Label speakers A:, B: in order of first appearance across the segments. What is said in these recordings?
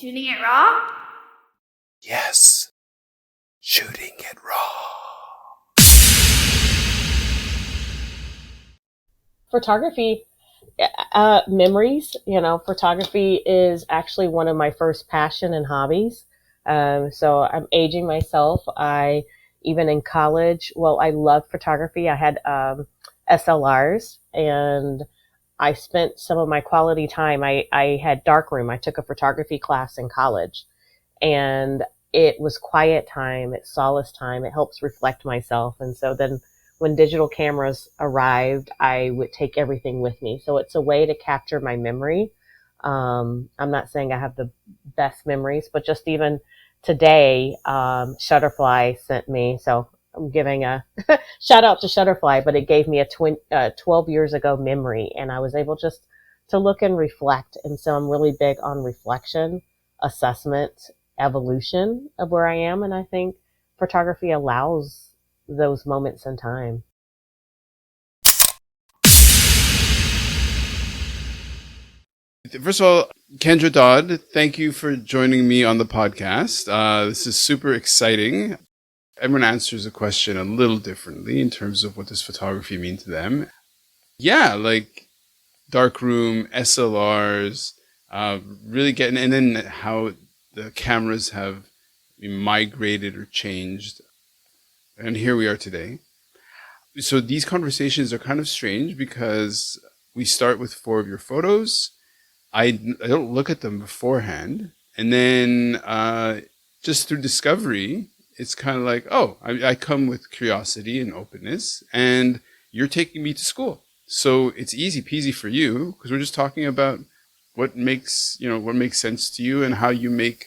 A: Shooting it raw?
B: Yes. Shooting it raw.
C: Photography, memories, photography is actually one of my first passion and hobbies. So I'm aging myself. Even in college, I loved photography. I had SLRs, and I spent some of my quality time. I had darkroom. I took a photography class in college, and it was quiet time. It's solace time. It helps reflect myself. And so then when digital cameras arrived, I would take everything with me. So it's a way to capture my memory. I'm not saying I have the best memories, but just even today, Shutterfly sent me. So I'm giving a shout out to Shutterfly, but it gave me a 12 years ago memory, and I was able just to look and reflect. And so I'm really big on reflection, assessment, evolution of where I am. And I think photography allows those moments in time.
B: First of all, Kendra Dodd, thank you for joining me on the podcast. This is super exciting. Everyone answers a question a little differently in terms of what does photography mean to them. Yeah, like darkroom, SLRs, really getting, and then how the cameras have migrated or changed. And here we are today. So these conversations are kind of strange because we start with 4 of your photos. I don't look at them beforehand. And then just through discovery, it's kind of like, I come with curiosity and openness, and you're taking me to school. So it's easy peasy for you because we're just talking about what makes sense to you and how you make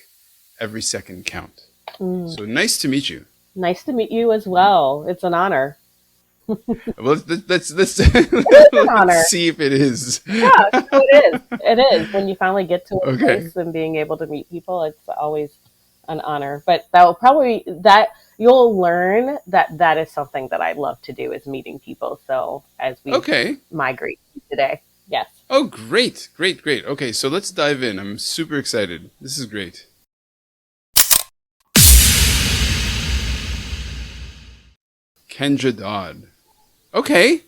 B: every second count. So nice to meet you.
C: Nice to meet you as well. It's an honor.
B: Well, let's
C: an honor.
B: see if it is.
C: Yeah, it is. It is. When you finally get to a place and being able to meet people, it's always an honor. But you'll learn that is something that I love to do, is meeting people. So as we migrate today, yes.
B: Oh, great. Okay, so let's dive in. I'm super excited. This is great. Kendra Dodd. Okay,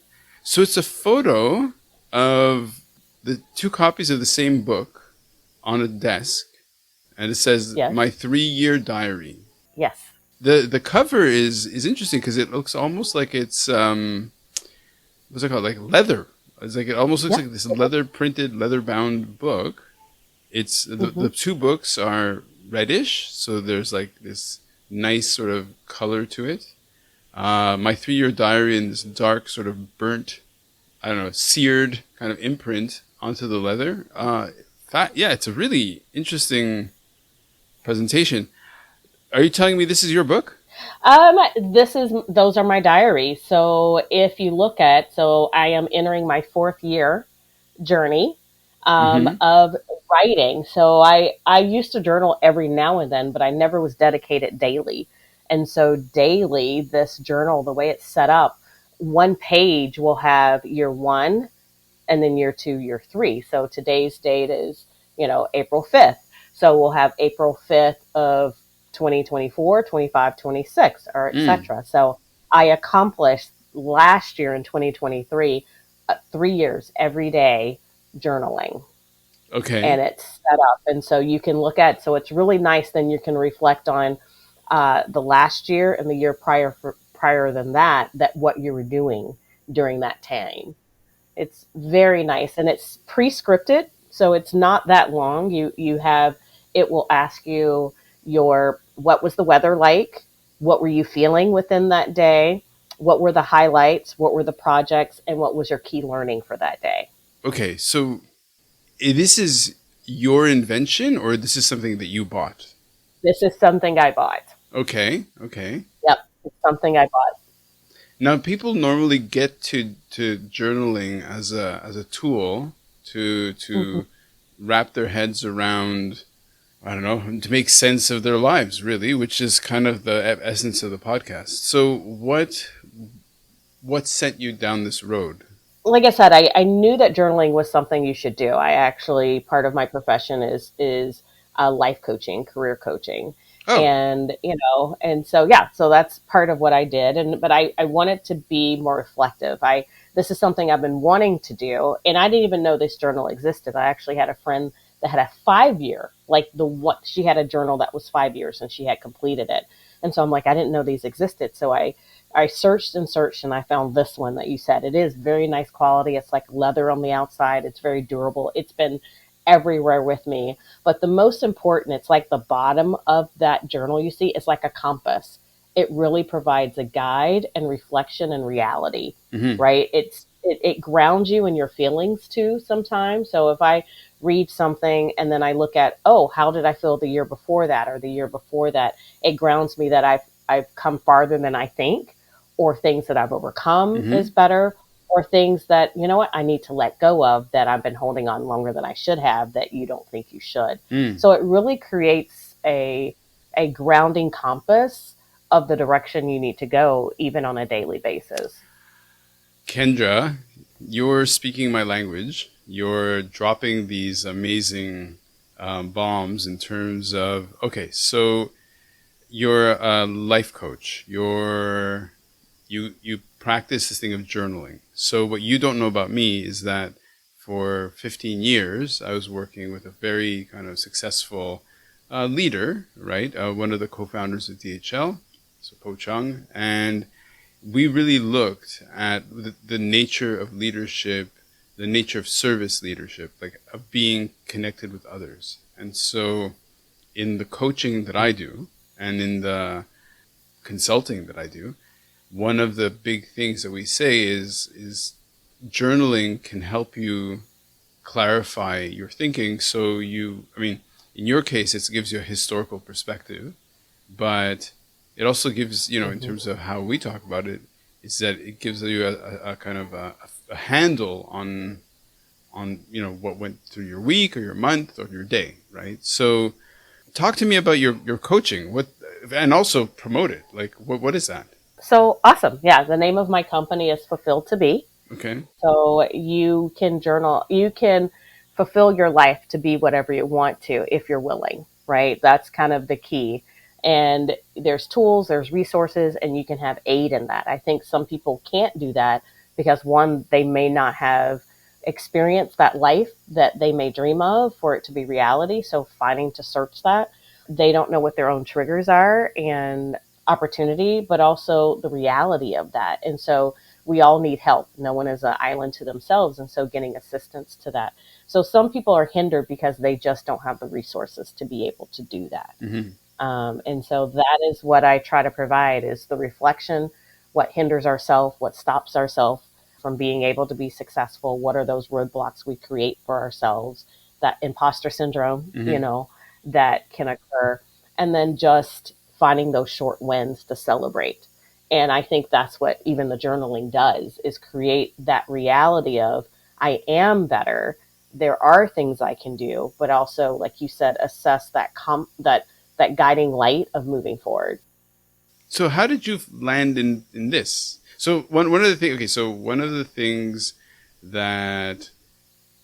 B: so it's a photo of the 2 copies of the same book on a desk, and it says, My 3-year diary.
C: Yes.
B: The cover is interesting because it looks almost like it's, what's it called, like leather. It's like, it almost looks like this leather-printed, leather-bound book. It's the 2 books are reddish, so there's like this nice sort of color to it. My 3-year diary in this dark sort of burnt, seared kind of imprint onto the leather. It's a really interesting presentation. Are you telling me this is your book?
C: Those are my diaries. So if you look at, I am entering my 4th year journey of writing. So I used to journal every now and then, but I never was dedicated daily. And so daily, this journal, the way it's set up, one page will have year 1 and then year 2, year 3. So today's date is, April 5th. So we'll have April 5th of 2024, 25, 26, or et cetera. So I accomplished last year in 2023, 3 years every day journaling.
B: Okay.
C: And it's set up. And so you can look at, so it's really nice. Then you can reflect on the last year and the year prior than that what you were doing during that time. It's very nice, and it's pre-scripted, so it's not that long. It will ask you what was the weather like? What were you feeling within that day? What were the highlights? What were the projects? And what was your key learning for that day?
B: Okay, so this is your invention, or this is something that you bought?
C: This is something I bought.
B: Okay.
C: Yep, it's something I bought.
B: Now, people normally get to journaling as a tool to wrap their heads around, to make sense of their lives, really, which is kind of the essence of the podcast. So what sent you down this road?
C: Like I said, I knew that journaling was something you should do. I actually, part of my profession is life coaching, career coaching.
B: Oh,
C: And, and so, yeah, so that's part of what I did. But I wanted to be more reflective. This is something I've been wanting to do. And I didn't even know this journal existed. I actually had a friend that had a 5 year, like she had a journal that was 5 years and she had completed it. And so I'm like, I didn't know these existed. So I searched and searched and I found this one that you said. It is very nice quality. It's like leather on the outside. It's very durable. It's been everywhere with me. But the most important, it's like the bottom of that journal you see is like a compass. It really provides a guide and reflection and reality,
B: hmm.
C: right? It grounds you in your feelings too sometimes. So if I read something and then I look at, oh, how did I feel the year before that or the year before that? It grounds me that I've come farther than I think, or things that I've overcome
B: Hmm.
C: is better, or things that, you know what, I need to let go of that I've been holding on longer than I should have that you don't think you should.
B: Mm.
C: So it really creates a grounding compass of the direction you need to go even on a daily basis.
B: Kendra, you're speaking my language. You're dropping these amazing bombs in terms of, okay, so you're a life coach. You practice this thing of journaling. So what you don't know about me is that for 15 years I was working with a very kind of successful leader, right? One of the co-founders of DHL, so Po Chung, and we really looked at the nature of leadership, the nature of service leadership, like of being connected with others. And so in the coaching that I do and in the consulting that I do, one of the big things that we say is journaling can help you clarify your thinking. So I mean, in your case, it gives you a historical perspective, but it also gives, in
C: Mm-hmm.
B: terms of how we talk about it, is that it gives you a kind of a handle on what went through your week or your month or your day, right? So talk to me about your coaching, and also promote it. Like what is that?
C: So awesome. Yeah, the name of my company is Fulfilled to Be.
B: Okay.
C: So you can journal, you can fulfill your life to be whatever you want to if you're willing, right? That's kind of the key. And there's tools, there's resources, and you can have aid in that. I think some people can't do that because, one, they may not have experienced that life that they may dream of for it to be reality. So finding to search that, they don't know what their own triggers are and opportunity, but also the reality of that. And so we all need help. No one is an island to themselves. And so getting assistance to that. So some people are hindered because they just don't have the resources to be able to do that.
B: Hmm.
C: And so that is what I try to provide is the reflection, what hinders ourselves, what stops ourselves from being able to be successful, what are those roadblocks we create for ourselves, that imposter syndrome,
B: Hmm.
C: that can occur, and then just finding those short wins to celebrate. And I think that's what even the journaling does is create that reality of I am better. There are things I can do, but also, like you said, assess that guiding light of moving forward.
B: So how did you land in this? So one of the things, okay, so one of the things that,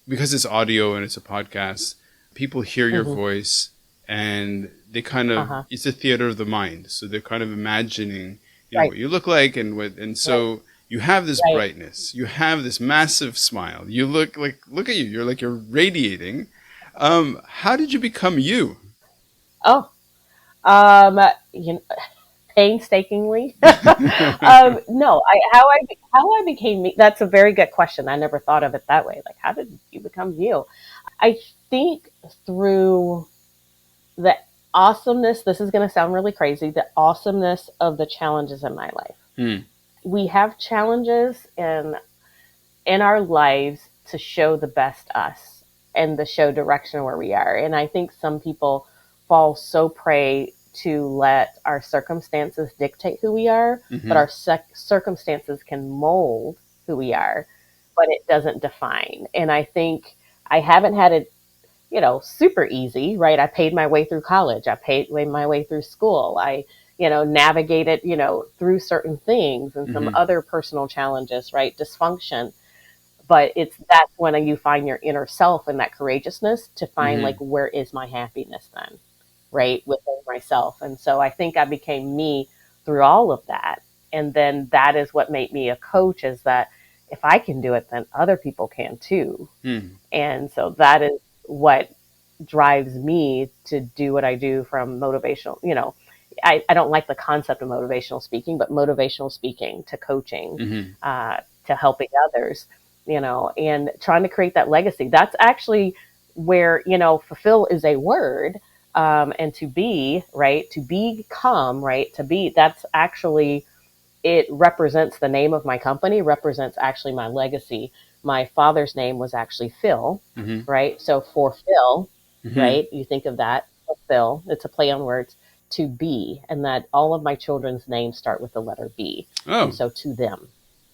B: because it's audio and it's a podcast, people hear your
C: Mm-hmm.
B: voice and they kind
C: Uh
B: of,
C: huh.
B: it's a theater of the mind. So they're kind of imagining,
C: Right.
B: what you look like and
C: Right.
B: so you have this
C: Right.
B: brightness, you have this massive smile. You look at you, you're radiating. How did you become you?
C: Oh. Um. You know, painstakingly. No. How I became me. That's a very good question. I never thought of it that way. Like, how did you become you? I think through the awesomeness. This is going to sound really crazy. The awesomeness of the challenges in my life.
B: Hmm.
C: We have challenges in our lives to show the best us and to show direction where we are. And I think some people fall so prey to let our circumstances dictate who we are, but
B: Hmm.
C: our circumstances can mold who we are, but it doesn't define. And I think I haven't had it, super easy, right? I paid my way through college. I paid my way through school. I, navigated, through certain things and some
B: Hmm.
C: other personal challenges, right? Dysfunction But that's when you find your inner self and that courageousness to find
B: Hmm.
C: like, where is my happiness then, right, within myself. And so I think I became me through all of that. And then that is what made me a coach, is that if I can do it, then other people can too.
B: Hmm.
C: And so that is what drives me to do what I do, from motivational, I don't like the concept of motivational speaking, but motivational speaking to coaching,
B: Hmm.
C: to helping others, and trying to create that legacy. That's actually where, fulfill is a word. And to be, right, to become, right, to be, that's actually, it represents the name of my company, represents actually my legacy. My father's name was actually Phil,
B: Hmm.
C: right? So for Phil,
B: Hmm.
C: right? You think of that, Phil, it's a play on words, to be, and that all of my children's names start with the letter B. And
B: Oh.
C: so to them.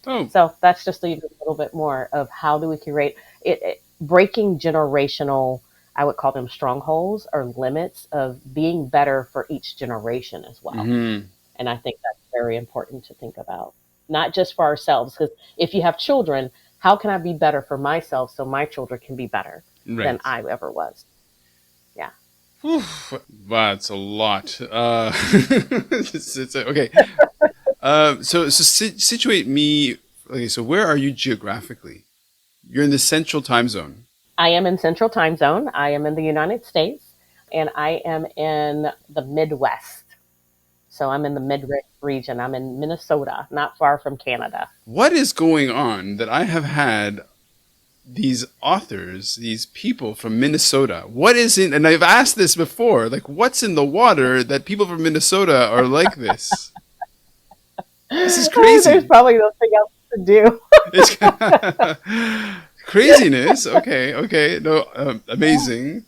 B: Oh.
C: So that's just a little bit more of how do we curate it, breaking generational, I would call them strongholds or limits of being better for each generation as well.
B: Hmm.
C: And I think that's very important to think about, not just for ourselves. Because if you have children, how can I be better for myself so my children can be better than
B: Right.
C: I ever was? Yeah.
B: Whew. Wow, it's a lot. Okay. So situate me. Okay, so where are you geographically? You're in the central time zone.
C: I am in Central Time Zone. I am in the United States, and I am in the Midwest. So I'm in the Midwest region. I'm in Minnesota, not far from Canada.
B: What is going on that I have had these authors, these people from Minnesota? What is in, and I've asked this before, like, what's in the water that people from Minnesota are like this? This is
C: There's
B: crazy.
C: probably nothing else to do.
B: It's craziness. Okay, okay, no, amazing.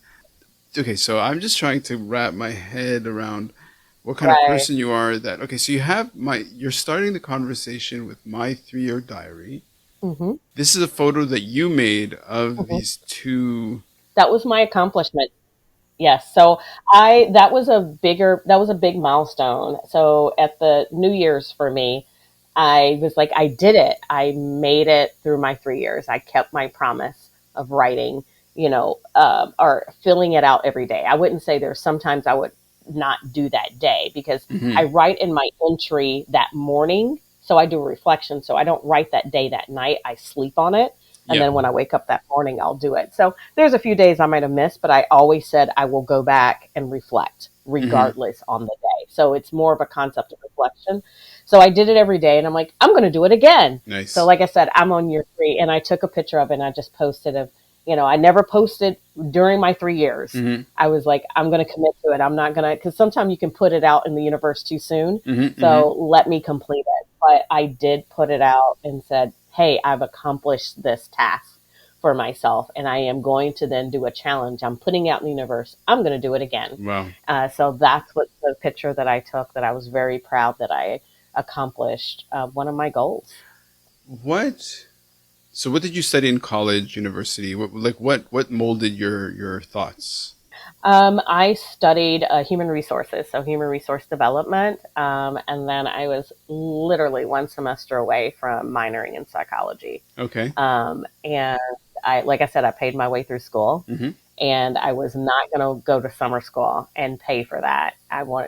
B: Okay, so I'm just trying to wrap my head around what kind of
C: Right.
B: person you are. That okay, so you're starting the conversation with my 3-year diary.
C: Hmm.
B: This is a photo that you made of
C: Hmm.
B: these two.
C: That was my accomplishment. Yes. So that was a big milestone. So at the New Year's for me, I was like, I did it. I made it through my 3 years. I kept my promise of writing, or filling it out every day. I wouldn't say there's sometimes I would not do that day, because I
B: Mhm.
C: write in my entry that morning. So I do a reflection. So I don't write that day, that night. I sleep on it. And
B: Yeah.
C: then when I wake up that morning, I'll do it. So there's a few days I might have missed, but I always said I will go back and reflect
B: Hmm.
C: regardless on the day. So it's more of a concept of reflection. So I did it every day, and I'm like, I'm going to do it again. So
B: Nice.
C: like I said, I'm on year 3, and I took a picture of it and I just posted of, I never posted during my 3 years.
B: Hmm.
C: I was like, I'm going to commit to it. I'm not going to, because sometimes you can put it out in the universe too soon.
B: Hmm. Hmm.
C: So let me complete it. But I did put it out and said, hey, I've accomplished this task for myself, and I am going to then do a challenge. I'm putting out in the universe. I'm going to do it again.
B: Wow.
C: So that's what the picture that I took, that I was very proud that I accomplished one of my goals.
B: What? So, what did you study in college, university? What molded your thoughts?
C: I studied human resources, so human resource development, and then I was literally one semester away from minoring in psychology.
B: Okay.
C: And like I said, I paid my way through school,
B: Hmm.
C: and I was not going to go to summer school and pay for that.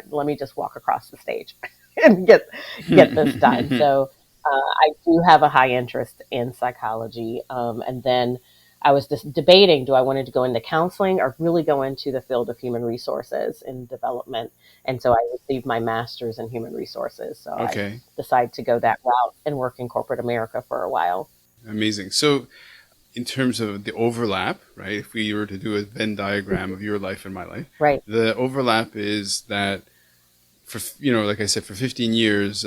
C: Let me just walk across the stage and get this done. So I do have a high interest in psychology. And then I was just debating, do I wanted to go into counseling or really go into the field of human resources and development? And so I received my master's in human resources. So I
B: Okay.
C: decided to go that route and work in corporate America for a while.
B: Amazing. So, in terms of the overlap, right? If we were to do a Venn diagram of your life and my life,
C: Right.
B: the overlap is that for like I said, for 15 years,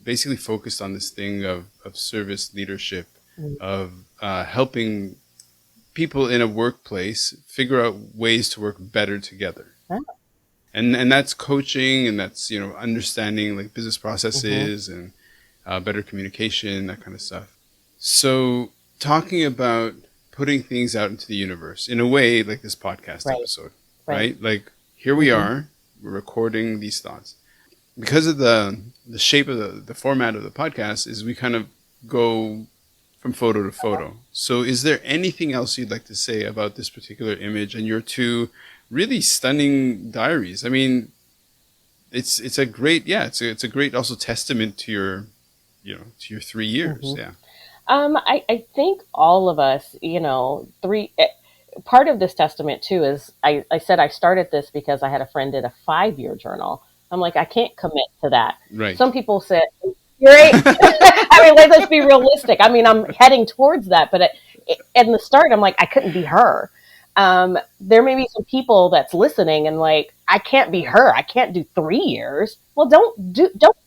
B: basically focused on this thing of service leadership, of helping people in a workplace figure out ways to work better together. And that's coaching, and that's understanding like business
C: Mm-hmm.
B: processes and better communication, that kind of stuff. So talking about putting things out into the universe in a way like this podcast
C: Right.
B: episode,
C: Right.
B: right? Like here we
C: Mm-hmm.
B: are, we're recording these thoughts. Because of the shape of the format of the podcast is we kind of go from photo to photo. So is there anything else you'd like to say about this particular image and your two really stunning diaries? I mean, it's a great, yeah, it's a great also testament to your, to your 3 years.
C: Mhm.
B: Yeah.
C: I think all of us, part of this testament too is I said I started this because I had a friend did a 5 year journal. I'm like, I can't commit to that.
B: Right.
C: Some people said, right? I mean, let's be realistic. I mean, I'm heading towards that, but in the start, I'm like, I couldn't be her. There may be some people that's listening and like, I can't be her. I can't do 3 years. Well, don't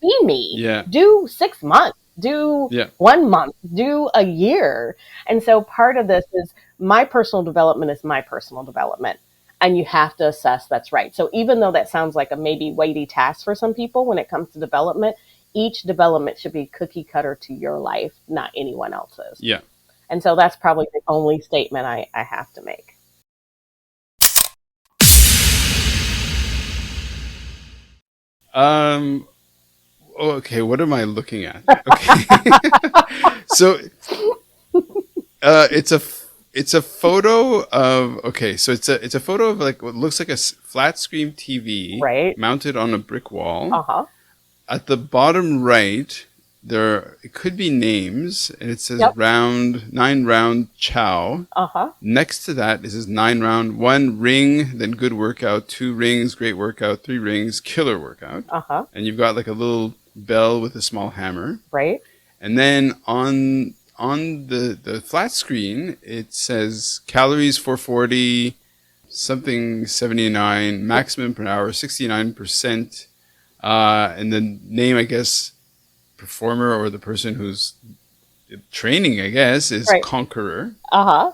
C: be me.
B: Yeah.
C: Do 6 months. Do
B: Yeah.
C: 1 month. Do a year. And so part of this is my personal development is my personal development. And you have to assess that's right. So even though that sounds like a maybe weighty task for some people when it comes to development, each development should be cookie cutter to your life, not anyone else's.
B: Yeah.
C: And so that's probably the only statement I have to make.
B: Okay, what am I looking at? Okay. So it's a photo of, okay, so it's a photo of like what looks like a flat screen TV
C: Right.
B: mounted on a brick wall.
C: Uh-huh.
B: At the bottom right, it could be names, and it says
C: Yep.
B: 9 round chow.
C: Uh-huh.
B: Next to that is 9 round, 1 ring, then good workout, 2 rings, great workout, 3 rings, killer workout.
C: Uh-huh.
B: And you've got like a little bell with a small hammer.
C: Right.
B: And then on the flat screen, it says calories 440, something 79, maximum per hour 69%. And the name, I guess, performer or the person who's training, I guess, is
C: Right.
B: Conqueror.
C: Uh-huh.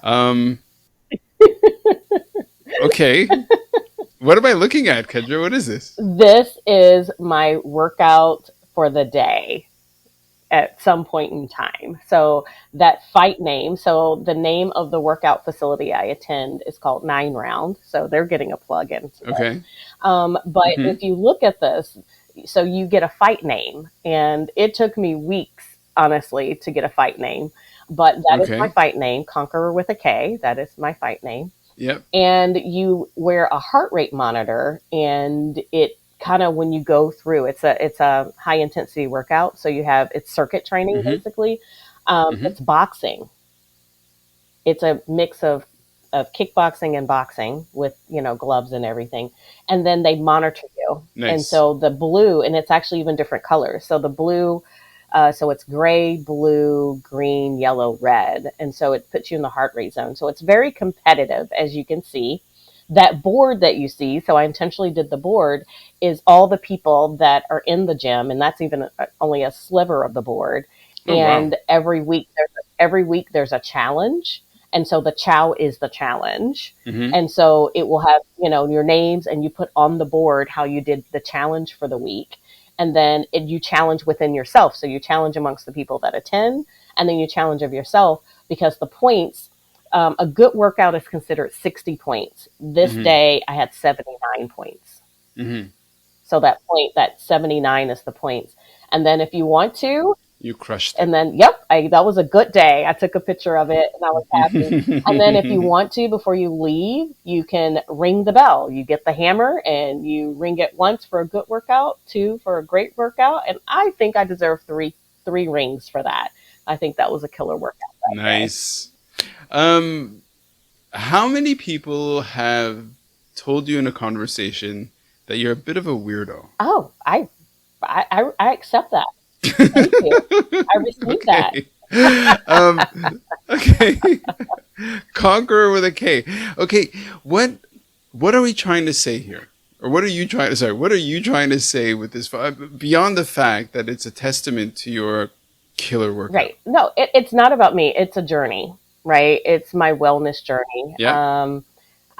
B: Okay. What am I looking at, Kendra? What is this?
C: This is my workout for the day at some point in time. So that fight name, so the name of the workout facility I attend is called 9 Round. So they're getting a plug in.
B: Okay.
C: But
B: Mhm.
C: if you look at this, so you get a fight name, and it took me weeks, honestly, to get a fight name. But that is
B: Okay.
C: my fight name, Conqueror with a K. That is my fight name.
B: Yep.
C: And you wear a heart rate monitor, and it kind of when you go through, it's a high intensity workout. So it's circuit training
B: Mhm.
C: basically.
B: Mhm.
C: It's boxing. It's a mix of kickboxing and boxing with gloves and everything, and then they monitor you.
B: Nice.
C: And so the blue, and it's actually even different colors. So the blue, so it's gray, blue, green, yellow, red, and so it puts you in the heart rate zone. So it's very competitive, as you can see. That board that you see, so I intentionally did the board, is all the people that are in the gym, and that's even only a sliver of the board.
B: Oh, wow.
C: And every week there's a challenge. And so the chow is the challenge.
B: Mhm.
C: And so it will have, your names, and you put on the board how you did the challenge for the week. And then you challenge within yourself. So you challenge amongst the people that attend, and then you challenge of yourself, because the points, a good workout is considered 60 points. This
B: Mhm.
C: day I had 79 points.
B: Mhm.
C: So that 79 is the points. And then if you want to,
B: You crushed it.
C: and then, yep, that was a good day. I took a picture of it and I was happy. And then if you want to, before you leave, you can ring the bell. You get the hammer and you ring it once for a good workout, 2 for a great workout. And I think I deserve three rings for that. I think that was a killer workout that day.
B: Nice. How many people have told you in a conversation that you're a bit of a weirdo?
C: Oh, I accept that. Thank you. I received that.
B: Okay. Conqueror with a K. Okay, what are we trying to say here? Or what are you trying to say with this, beyond the fact that it's a testament to your killer workout?
C: Right. No, it's not about me. It's a journey, right? It's my wellness journey.
B: Yeah.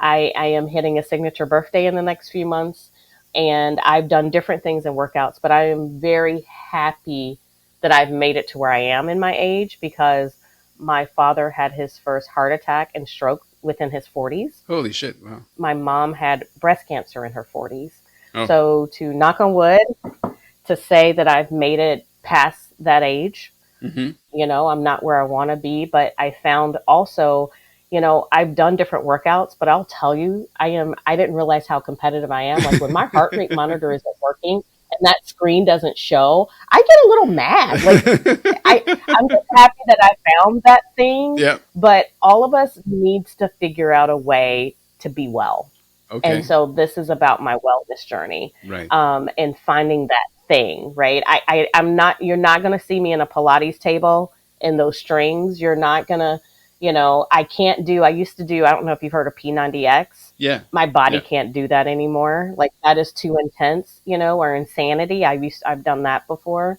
C: I am hitting a signature birthday in the next few months, and I've done different things in workouts, but I am very happy that I've made it to where I am in my age, because my father had his first heart attack and stroke within his 40s.
B: Holy shit. Wow.
C: My mom had breast cancer in her 40s.
B: Oh.
C: So to knock on wood, to say that I've made it past that age,
B: Mhm.
C: I'm not where I want to be, but I found also, I've done different workouts, but I'll tell you, I didn't realize how competitive I am. Like when my heart rate monitor isn't working and that screen doesn't show, I get a little mad. Like I'm just happy that I found that thing,
B: Yeah.
C: but all of us needs to figure out a way to be well. And
B: Okay.
C: so this is about my wellness journey,
B: Right.
C: and finding that thing, right? I'm not, you're not going to see me in a Pilates table in those strings. You're not going to, I used to do, I don't know if you've heard of P90X.
B: Yeah.
C: My body
B: Yeah.
C: can't do that anymore. Like that is too intense, or insanity. I've done that before.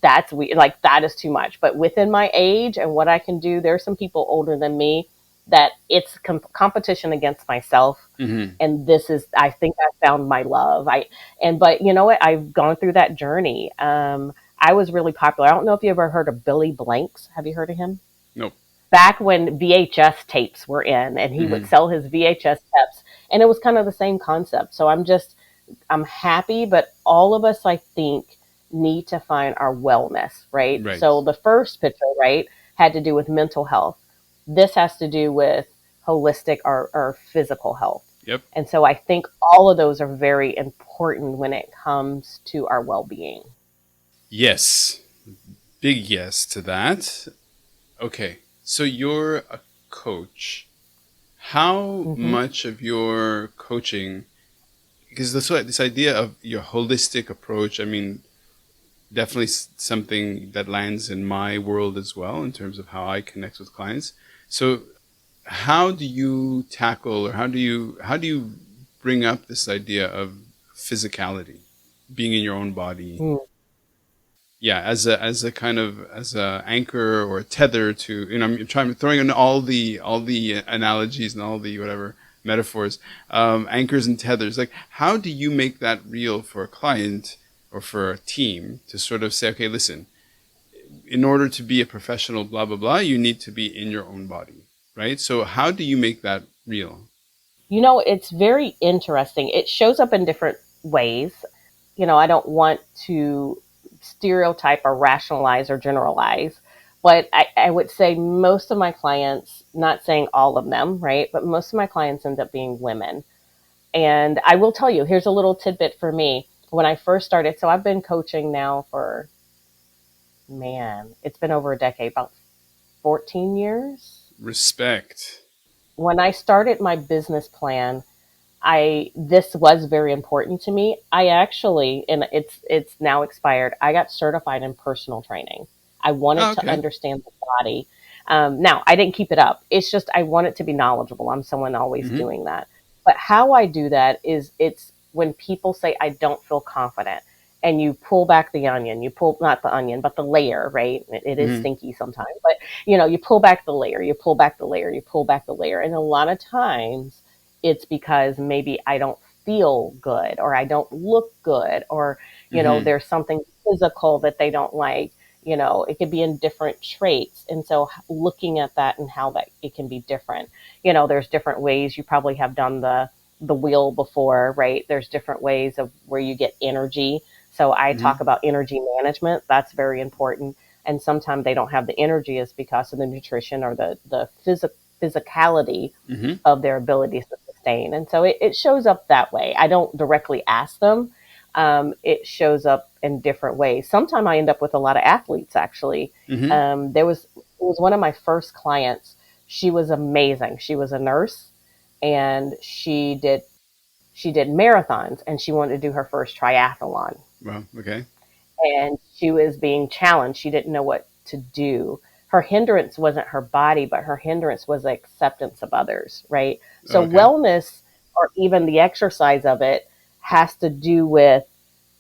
C: That's weird. Like that is too much. But within my age and what I can do, there's some people older than me that it's competition against myself.
B: Hmm.
C: And this is, I think I found my love. But you know what, I've gone through that journey. I was really popular. I don't know if you ever heard of Billy Blanks. Have you heard of him?
B: Nope.
C: Back when VHS tapes were in, and he would
B: Hmm.
C: sell his VHS tapes, and it was kind of the same concept. So I'm happy, but all of us, I think, need to find our wellness, right?
B: Right.
C: So the first picture, right, had to do with mental health. This has to do with holistic or physical health.
B: Yep.
C: And so I think all of those are very important when it comes to our well being.
B: Yes. Big yes to that. Okay. So you're a coach. How
C: Hmm.
B: much of your coaching, because this idea of your holistic approach, I mean, definitely something that lands in my world as well in terms of how I connect with clients. So how do you tackle, or how do you bring up this idea of physicality, being in your own body?
C: Mm.
B: Yeah, as a kind of as a anchor or a tether to, I'm throwing in all the analogies and all the whatever metaphors, anchors and tethers. Like, how do you make that real for a client or for a team to sort of say, okay, listen, in order to be a professional, blah blah blah, you need to be in your own body, right? So how do you make that real?
C: It's very interesting. It shows up in different ways. I don't want to stereotype or rationalize or generalize, but I would say most of my clients, not saying all of them, right? But most of my clients end up being women. And I will tell you, here's a little tidbit for me. When I first started, so I've been coaching now for, man, it's been over a decade, about 14 years.
B: Respect.
C: When I started my business plan, I this was very important to me. I actually, and it's now expired. I got certified in personal training. I wanted
B: Oh,
C: to
B: okay.
C: understand the body. Now I didn't keep it up. It's just I wanted to be knowledgeable. I'm someone always
B: Hmm.
C: doing that. But how I do that is it's when people say I don't feel confident, and you pull back the onion. You pull not the onion, but the layer. Right? It is
B: Hmm.
C: stinky sometimes, but you pull back the layer. You pull back the layer. You pull back the layer, and a lot of times it's because maybe I don't feel good or I don't look good or,
B: Hmm.
C: there's something physical that they don't like. It could be in different traits. And so looking at that and how that it can be different, there's different ways. You probably have done the wheel before, right? There's different ways of where you get energy. So I talk
B: Hmm.
C: about energy management. That's very important. And sometimes they don't have the energy is because of the nutrition or the physicality
B: Hmm.
C: of their abilities to sustain. And so it shows up that way. I don't directly ask them. It shows up in different ways. Sometimes I end up with a lot of athletes, actually.
B: Hmm.
C: It was one of my first clients. She was amazing. She was a nurse and she did marathons and she wanted to do her first triathlon
B: Well, okay.
C: and she was being challenged. She didn't know what to do. Her hindrance wasn't her body, but her hindrance was the acceptance of others, right? So
B: Okay.
C: wellness or even the exercise of it has to do with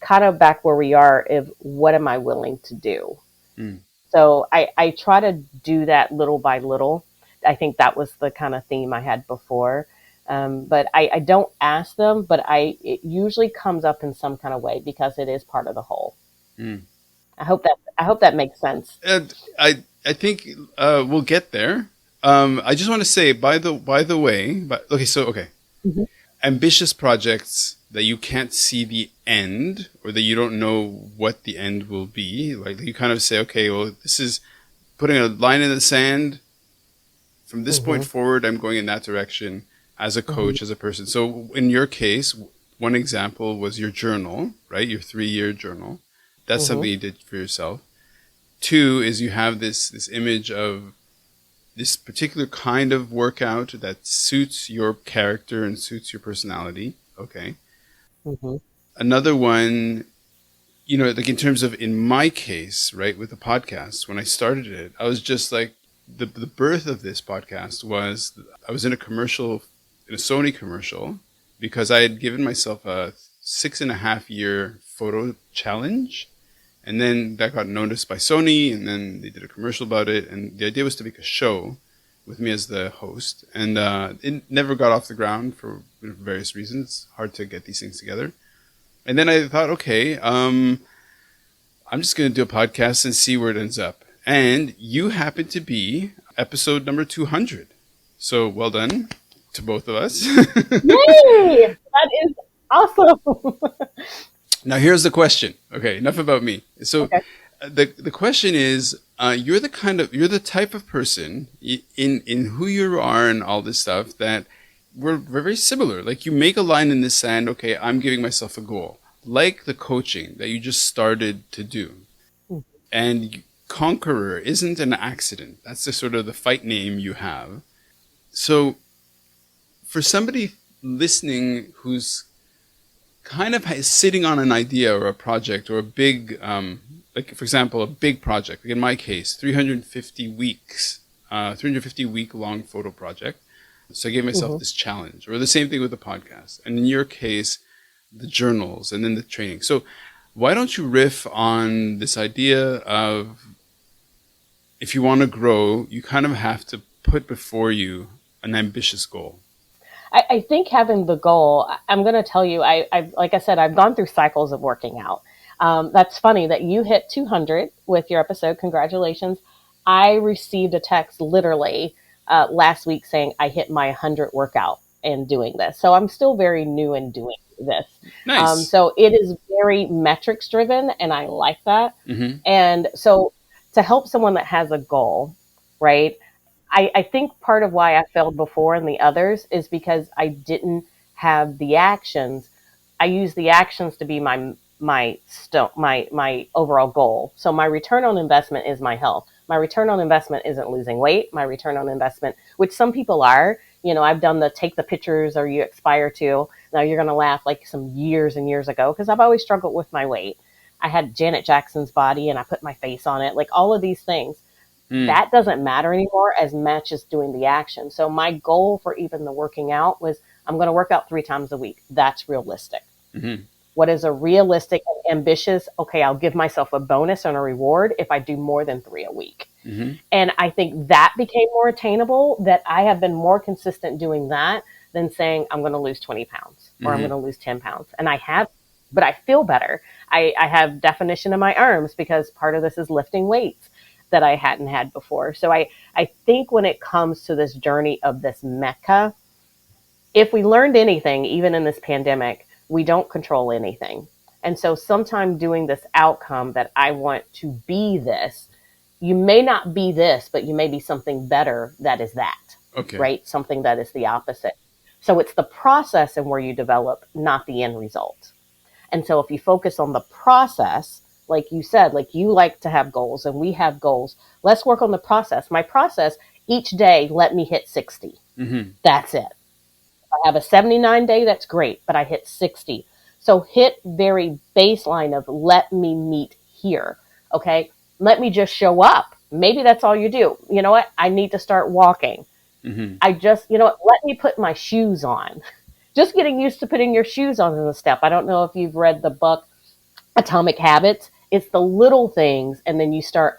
C: kind of back where we are of what am I willing to do?
B: Mm.
C: So I try to do that little by little. I think that was the kind of theme I had before. But I don't ask them, but it usually comes up in some kind of way because it is part of the whole.
B: Mm.
C: I hope that makes sense.
B: And I think we'll get there. I just want to say, by the way, but okay, so okay,
C: Mhm.
B: ambitious projects that you can't see the end, or that you don't know what the end will be. Like, you kind of say, okay, well, this is putting a line in the sand. From this point
C: Mhm.
B: forward, I'm going in that direction as a
C: Mhm.
B: coach, as a person. So in your case, one example was your journal, right? Your 3 year journal. That's
C: Mhm.
B: something you did for yourself. Two is you have this image of this particular kind of workout that suits your character and suits your personality. Okay.
C: Mhm.
B: Another one, like in terms of in my case, right, with the podcast, when I started it, I was just like, the birth of this podcast was I was in a commercial, in a Sony commercial, because I had given myself a 6.5 year photo challenge. And then that got noticed by Sony, and then they did a commercial about it. And the idea was to make a show with me as the host. And it never got off the ground for various reasons. It's hard to get these things together. And then I thought, okay, I'm just going to do a podcast and see where it ends up. And you happen to be episode number 200. So well done to both of us.
C: Yay! That is awesome.
B: Now here's the question. Okay, enough about me. So
C: Okay.
B: the question is, you're the type of person in who you are and all this stuff that we're very similar. Like you make a line in the sand. Okay, I'm giving myself a goal, like the coaching that you just started to do. And Conqueror isn't an accident. That's the sort of the fight name you have. So for somebody listening who's kind of sitting on an idea or a project or a big, like for example, a big project, like in my case, 350 weeks, 350 week long photo project. So I gave myself
C: Mhm.
B: this challenge, or the same thing with the podcast. And in your case, the journals and then the training. So why don't you riff on this idea of, if you want to grow, you kind of have to put before you an ambitious goal.
C: I think having the goal, I'm going to tell you, like I said, I've gone through cycles of working out. That's funny that you hit 200 with your episode. Congratulations. I received a text literally last week saying I hit my 100 workout in doing this. So I'm still very new in doing this.
B: Nice.
C: So it is very metrics driven, and I like that.
B: Mm-hmm.
C: And so to help someone that has a goal, right? I think part of why I failed before and the others is because I didn't have the actions. I use the actions to be my overall goal. So my return on investment is my health. My return on investment isn't losing weight. My return on investment, which some people are, I've done the take the pictures or you expire to. Now you're going to laugh like some years and years ago because I've always struggled with my weight. I had Janet Jackson's body and I put my face on it, like all of these things
B: Mm.
C: that doesn't matter anymore as much as doing the action. So my goal for even the working out was I'm going to work out 3 times a week. That's realistic.
B: Mm-hmm.
C: What is a realistic and ambitious? Okay, I'll give myself a bonus and a reward if I do more than 3 a week.
B: Mm-hmm.
C: And I think that became more attainable, that I have been more consistent doing that than saying I'm going to lose 20 pounds or I'm
B: Mm-hmm.
C: going to lose 10 pounds. And I have, but I feel better. I have definition in my arms because part of this is lifting weights that I hadn't had before. So I think when it comes to this journey of this Mecca, if we learned anything, even in this pandemic, we don't control anything. And so sometime doing this outcome that I want to be this, you may not be this, but you may be something better that is that,
B: Okay.
C: right? Something that is the opposite. So it's the process and where you develop, not the end result. And so if you focus on the process, like you said, like you like to have goals and we have goals, let's work on the process. My process each day, let me hit 60.
B: Mm-hmm.
C: That's it. If I have a 79 day, that's great, but I hit 60. So hit very baseline of let me meet here. Okay. Let me just show up. Maybe that's all you do. You know what? I need to start walking.
B: Mm-hmm.
C: Let me put my shoes on. Just getting used to putting your shoes on is a step. I don't know if you've read the book Atomic Habits. It's the little things, and then you start,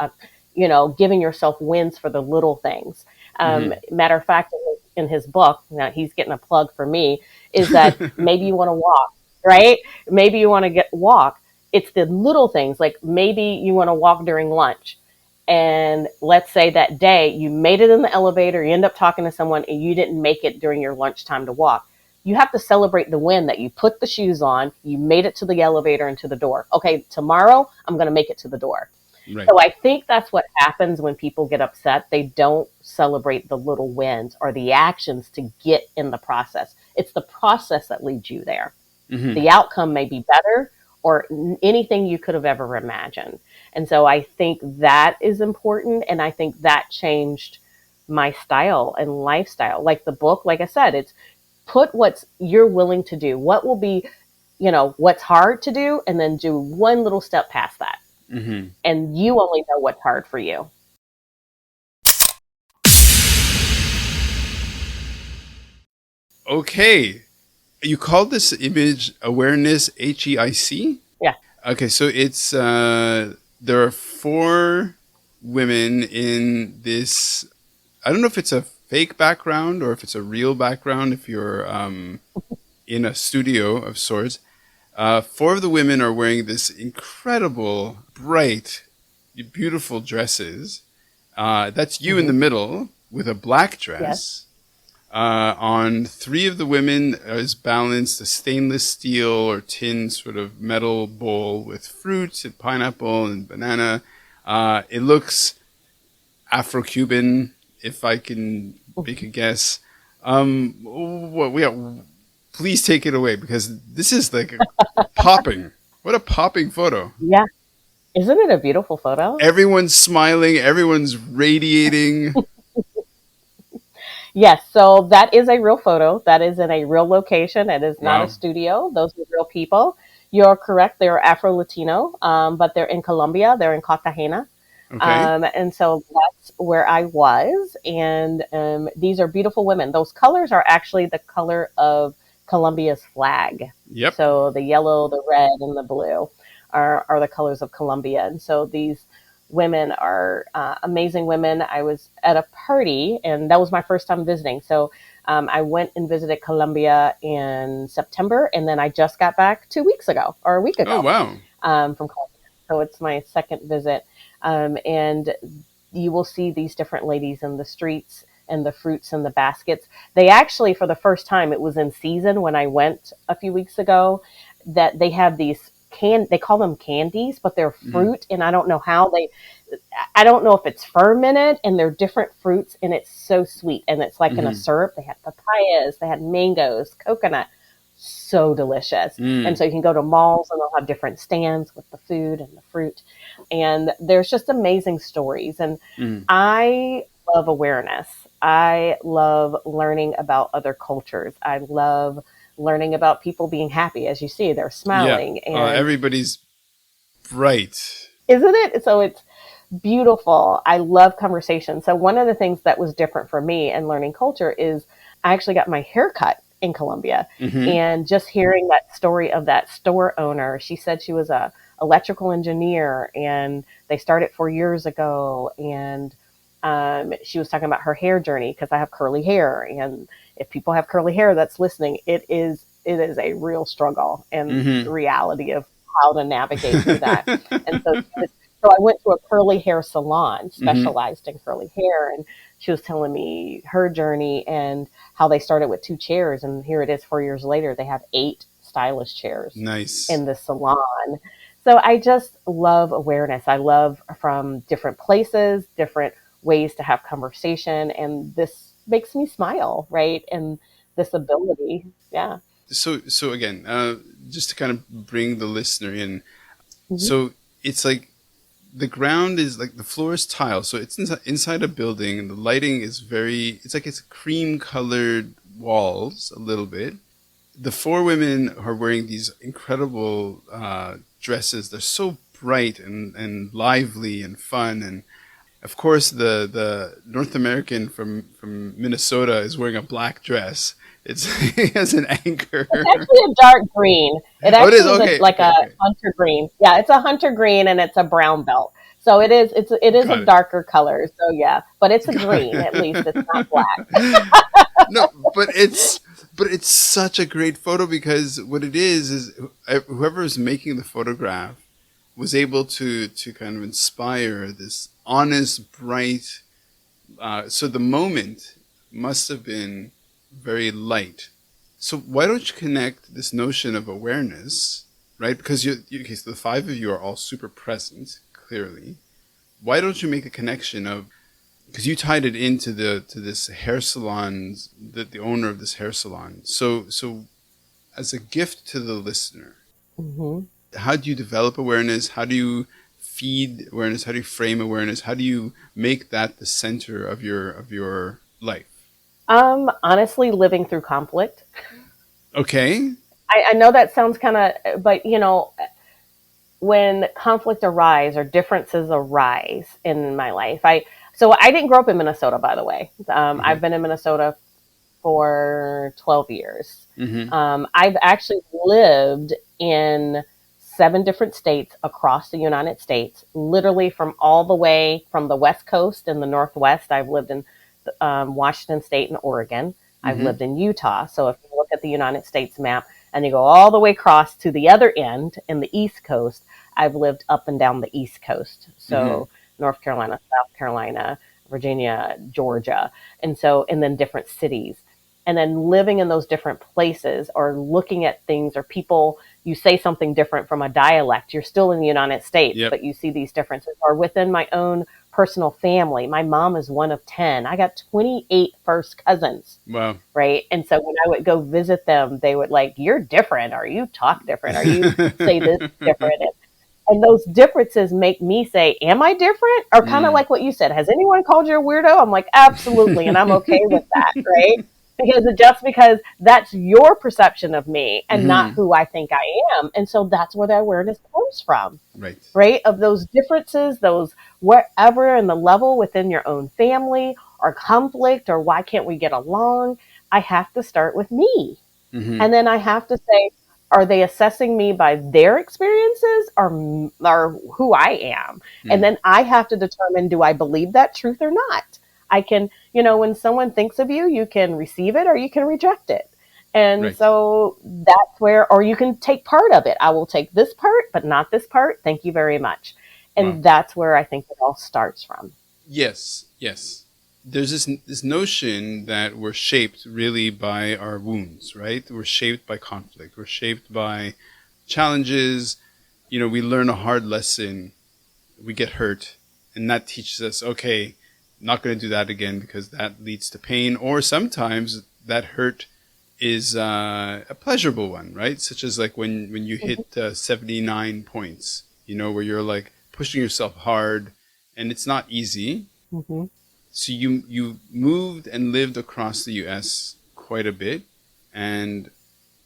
C: giving yourself wins for the little things.
B: Mm-hmm.
C: Matter of fact, in his book, now he's getting a plug for me, is that maybe you want to walk, right? Maybe you want to walk. It's the little things, like maybe you want to walk during lunch. And let's say that day you made it in the elevator, you end up talking to someone and you didn't make it during your lunchtime to walk. You have to celebrate the win that you put the shoes on, you made it to the elevator and to the door. Okay, tomorrow I'm going to make it to the door.
B: Right.
C: So I think that's what happens when people get upset. They don't celebrate the little wins or the actions to get in the process. It's the process that leads you there.
B: Hmm.
C: The outcome may be better or anything you could have ever imagined. And so I think that is important. And I think that changed my style and lifestyle. Like the book, like I said, it's put what's you're willing to do. What will be, what's hard to do, and then do one little step past that.
B: Hmm.
C: And you only know what's hard for you.
B: Okay. You called this image awareness, HEIC?
C: Yeah.
B: Okay, so it's there are four women in this. I don't know if it's a fake background or if it's a real background. If you're in a studio of sorts, four of the women are wearing this incredible, bright, beautiful dresses. That's you in the
C: Hmm.
B: middle with a black
C: Yes.
B: dress. On three of the women is balanced a stainless steel or tin sort of metal bowl with fruits and pineapple and banana. It looks Afro-Cuban, if I can make a guess. Please take it away because this is like popping. What a popping photo.
C: Yeah. Isn't it a beautiful photo?
B: Everyone's smiling. Everyone's radiating.
C: Yes, so that is a real photo. That is in a real location. It is not a
B: Wow.
C: studio. Those are real people. You're correct. They're Afro Latino, but they're in Colombia. They're in Cartagena.
B: Okay.
C: And so that's where I was. And these are beautiful women. Those colors are actually the color of Colombia's flag.
B: Yep.
C: So the yellow, the red, and the blue are the colors of Colombia. And so these women are amazing women. I was at a party, and that was my first time visiting. So I went and visited Colombia in September, and then I just got back 2 weeks ago or a week
B: Oh,
C: ago
B: wow.
C: from Colombia. So it's my second visit. And you will see these different ladies in the streets and the fruits in the baskets. They actually, for the first time, it was in season when I went a few weeks ago, that they have these they call them candies, but they're
B: Hmm.
C: fruit. And I don't know if it's fermented and they're different fruits and it's so sweet. And it's like in a
B: Hmm.
C: syrup. They had papayas, they had mangoes, coconut, so delicious. And
B: Mm.
C: so you can go to malls and they'll have different stands with the food and the fruit. And there's just amazing stories. And
B: Mm.
C: I love awareness. I love learning about other cultures. I love learning about people being happy. As you see, they're
B: Yeah.
C: smiling. And
B: Everybody's bright.
C: isn't it? So it's beautiful. I love conversation. So one of the things that was different for me in learning culture is I actually got my hair cut in Colombia.
B: Hmm.
C: And just hearing that story of that store owner, she said she was a electrical engineer and they started 4 years ago. And she was talking about her hair journey because I have curly hair. And if people have curly hair that's listening, it is a real struggle and
B: Hmm.
C: reality of how to navigate through that. And so I went to a curly hair salon
B: Hmm.
C: specialized in curly hair, and she was telling me her journey and how they started with two chairs, and here it is 4 years later, they have 8 stylish chairs
B: Nice.
C: in the salon. So I just love awareness. I love from different places, different ways to have conversation, and this makes me smile, right? And this ability, yeah.
B: So again, just to kind of bring the listener in.
C: Hmm.
B: So it's like the ground is like the floor is tile, so it's inside a building, and the lighting is very. It's like it's cream colored walls a little bit. The four women are wearing these incredible dresses. They're so bright and lively and fun. And of course, the North American from Minnesota is wearing a black dress. It's he has an anchor.
C: It's actually a dark green. It
B: Oh, it is
C: actually is
B: okay.
C: like
B: Okay,
C: a
B: okay,
C: hunter green. Yeah, it's a hunter green and it's a brown belt. So it is a
B: got it.
C: darker color. So yeah, but it's a
B: Got
C: green at least. It's not black.
B: it. No, but it's such a great photo because what it is whoever is making the photograph was able to kind of inspire this honest, bright. So the moment must have been very light. So why don't you connect this notion of awareness, right? Because okay, so the five of you are all super present, clearly. why don't you make a connection of, because you tied it into the to this hair salon, the owner of this hair salon. So as a gift to the listener,
C: Hmm.
B: how do you develop awareness? How do you feed awareness? How do you frame awareness? How do you make that the center of your life?
C: Honestly, living through conflict.
B: Okay.
C: I know that sounds kind of, but when conflict arise or differences arise in my life, I didn't grow up in Minnesota, by the way.
B: Okay.
C: I've been in Minnesota for 12 years.
B: Mm-hmm.
C: I've actually lived in 7 different states across the United States, literally from all the way from the West Coast and the Northwest. I've lived in Washington State and Oregon. I've
B: Mm-hmm.
C: lived in Utah. So if you look at the United States map and you go all the way across to the other end in the East Coast, I've lived up and down the East Coast.
B: Mm-hmm.
C: So North Carolina, South Carolina, Virginia, Georgia, and then different cities. And then living in those different places or looking at things or people, you say something different from a dialect. You're still in the United States,
B: Yep.
C: but you see these differences. Or within my own personal family, my mom is one of 10. I got 28 first cousins,
B: Wow.
C: right? And so when I would go visit them, they would like, "You're different, or you talk different, or you say this different." And those differences make me say, "Am I different?" Or kind of
B: Mm.
C: like what you said, "Has anyone called you a weirdo?" I'm like, "Absolutely," and I'm okay with that, right? Because that's your perception of me and not
B: Mm-hmm.
C: who I think I am. And so that's where the awareness comes from,
B: Right.
C: right? Of those differences, those wherever in the level within your own family or conflict or why can't we get along, I have to start with me.
B: Mm-hmm.
C: And then I have to say, are they assessing me by their experiences or who I am? And
B: Mm.
C: then I have to determine, do I believe that truth or not? I can, when someone thinks of you, you can receive it or you can reject it. And
B: Right.
C: so that's where, or you can take part of it. I will take this part, but not this part. Thank you very much.
B: Wow.
C: And that's where I think it all starts from.
B: Yes. Yes. There's this notion that we're shaped really by our wounds, right? We're shaped by conflict. We're shaped by challenges. We learn a hard lesson, we get hurt, and that teaches us, okay, not going to do that again because that leads to pain. Or sometimes that hurt is a pleasurable one, right? Such as like when you hit 79 points, where you're like pushing yourself hard and it's not easy.
C: Mm-hmm.
B: So you moved and lived across the U.S. quite a bit, and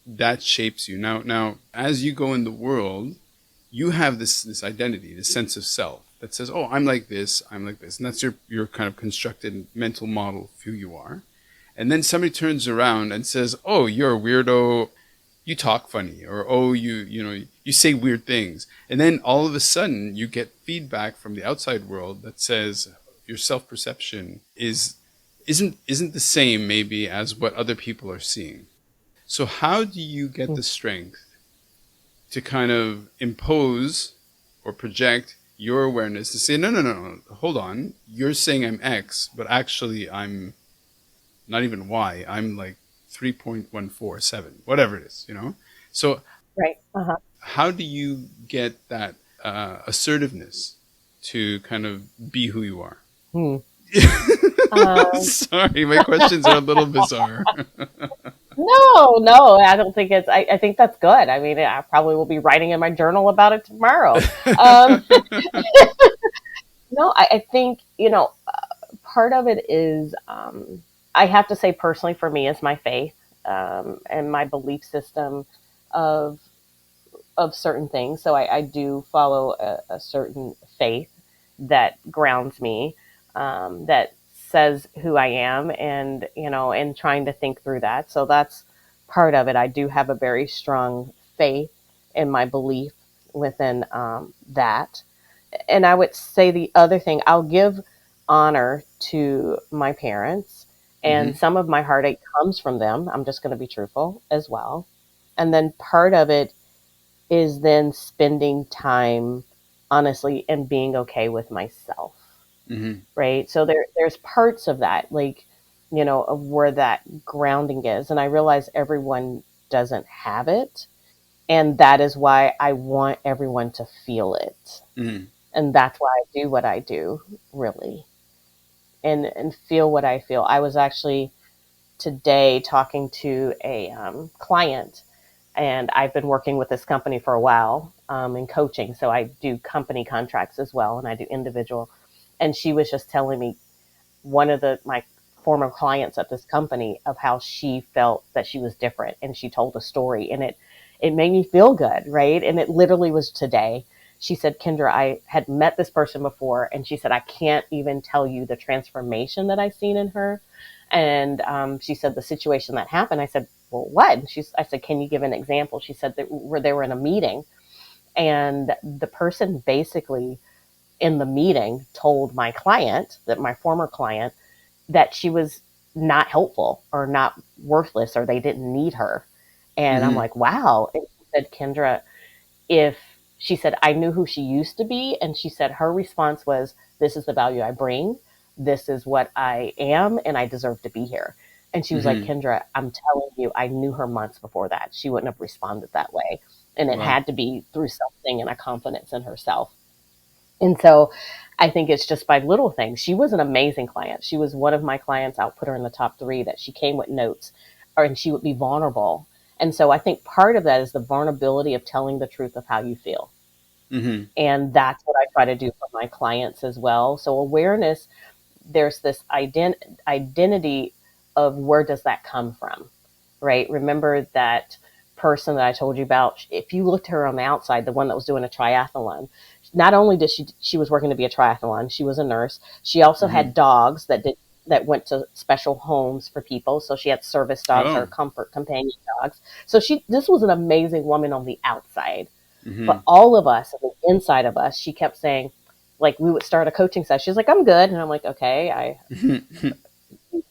B: that shapes you. Now as you go in the world, you have this identity, this sense of self that says, "Oh, I'm like this, I'm like this," and that's your kind of constructed mental model of who you are. And then somebody turns around and says, "Oh, you're a weirdo. You talk funny," or "Oh, you say weird things." And then all of a sudden, you get feedback from the outside world that says your self perception isn't the same maybe as what other people are seeing. So how do you get the strength to kind of impose or project your awareness to say, no, no, no, no, hold on. You're saying I'm X, but actually I'm not even Y. I'm like 3.147, whatever it is. So
C: Right. Uh-huh.
B: how do you get that assertiveness to kind of be who you are?
C: Hmm. Um,
B: Sorry, my questions are a little bizarre.
C: no, I don't think I think that's good. I mean, I probably will be writing in my journal about it tomorrow. Um, no, I think, part of it is, I have to say personally for me is my faith, and my belief system of, certain things. So I do follow a certain faith that grounds me, that says who I am, and trying to think through that. So that's part of it. I do have a very strong faith in my belief within, that. And I would say the other thing, I'll give honor to my parents,
B: Hmm.
C: and some of my heartache comes from them. I'm just going to be truthful as well. And then part of it is then spending time honestly and being okay with myself,
B: Hmm.
C: right? So there's parts of that, like, of where that grounding is. And I realize everyone doesn't have it. And that is why I want everyone to feel it.
B: Hmm.
C: And that's why I do what I do, really, and feel what I feel. I was actually today talking to a client, and I've been working with this company for a while in coaching. So I do company contracts as well, and I do individual. And she was just telling me one of the my former clients at this company of how she felt that she was different, and she told a story, and it made me feel good, right? And it literally was today. She said, Kendra, I had met this person before, and she said, I can't even tell you the transformation that I've seen in her. And she said the situation that happened. I said, well, what? And I said, can you give an example? She said that they were in a meeting, and the person basically in the meeting told my client, that my former client, that she was not helpful or not worthless or they didn't need her. And I'm
B: Mm-hmm.
C: like, wow. And she said, Kendra, if she said, I knew who she used to be. And she said, her response was, this is the value I bring. This is what I am. And I deserve to be here. And she was like,
B: Mm-hmm.
C: Kendra, I'm telling you, I knew her months before that. She wouldn't have responded that way. And it
B: Wow.
C: had to be through something and a confidence in herself. And so I think it's just by little things. She was an amazing client. She was one of my clients. I'll put her in the top three that she came with notes, and she would be vulnerable. And so I think part of that is the vulnerability of telling the truth of how you feel.
B: Mm-hmm.
C: And that's what I try to do for my clients as well. So awareness, there's this identity of where does that come from, right? Remember that person that I told you about? If you looked at her on the outside, the one that was doing a triathlon, not only did she was working to be a triathlon, she was a nurse. She also
B: Mm-hmm.
C: had dogs that went to special homes for people. So she had service dogs or
B: Oh.
C: comfort companion dogs. So this was an amazing woman on the outside.
B: Mm-hmm.
C: But all of us, on the inside of us, she kept saying, like we would start a coaching session. She's like, I'm good. And I'm like, okay,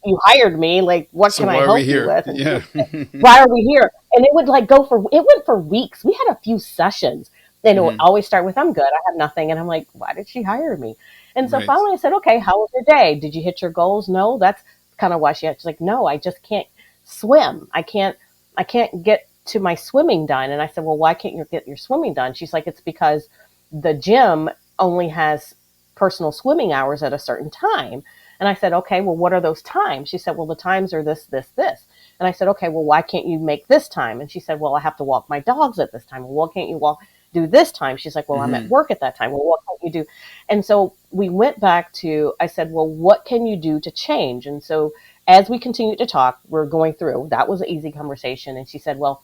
C: you hired me. Like, what
B: So
C: can I
B: why are we
C: help you
B: here?
C: with? And she
B: Yeah.
C: would say, why are we here? And it would like it went for weeks. We had a few sessions. And it would
B: Mm-hmm.
C: always start with, I'm good. I have nothing. And I'm like, why did she hire me? And so
B: Right.
C: finally I said, okay, how was your day? Did you hit your goals? No, that's kind of why she's like, no, I just can't swim. I can't get to my swimming done. And I said, well, why can't you get your swimming done? She's like, it's because the gym only has personal swimming hours at a certain time. And I said, okay, well, what are those times? She said, well, the times are this, this, this. And I said, okay, well, why can't you make this time? And she said, well, I have to walk my dogs at this time. Well, why can't you do this time? She's like, well, I'm at
B: Mm-hmm.
C: work at that time. Well, what can't you do? And so we went back to, I said, well, what can you do to change? And so as we continued to talk, we're going through, that was an easy conversation. And she said, well,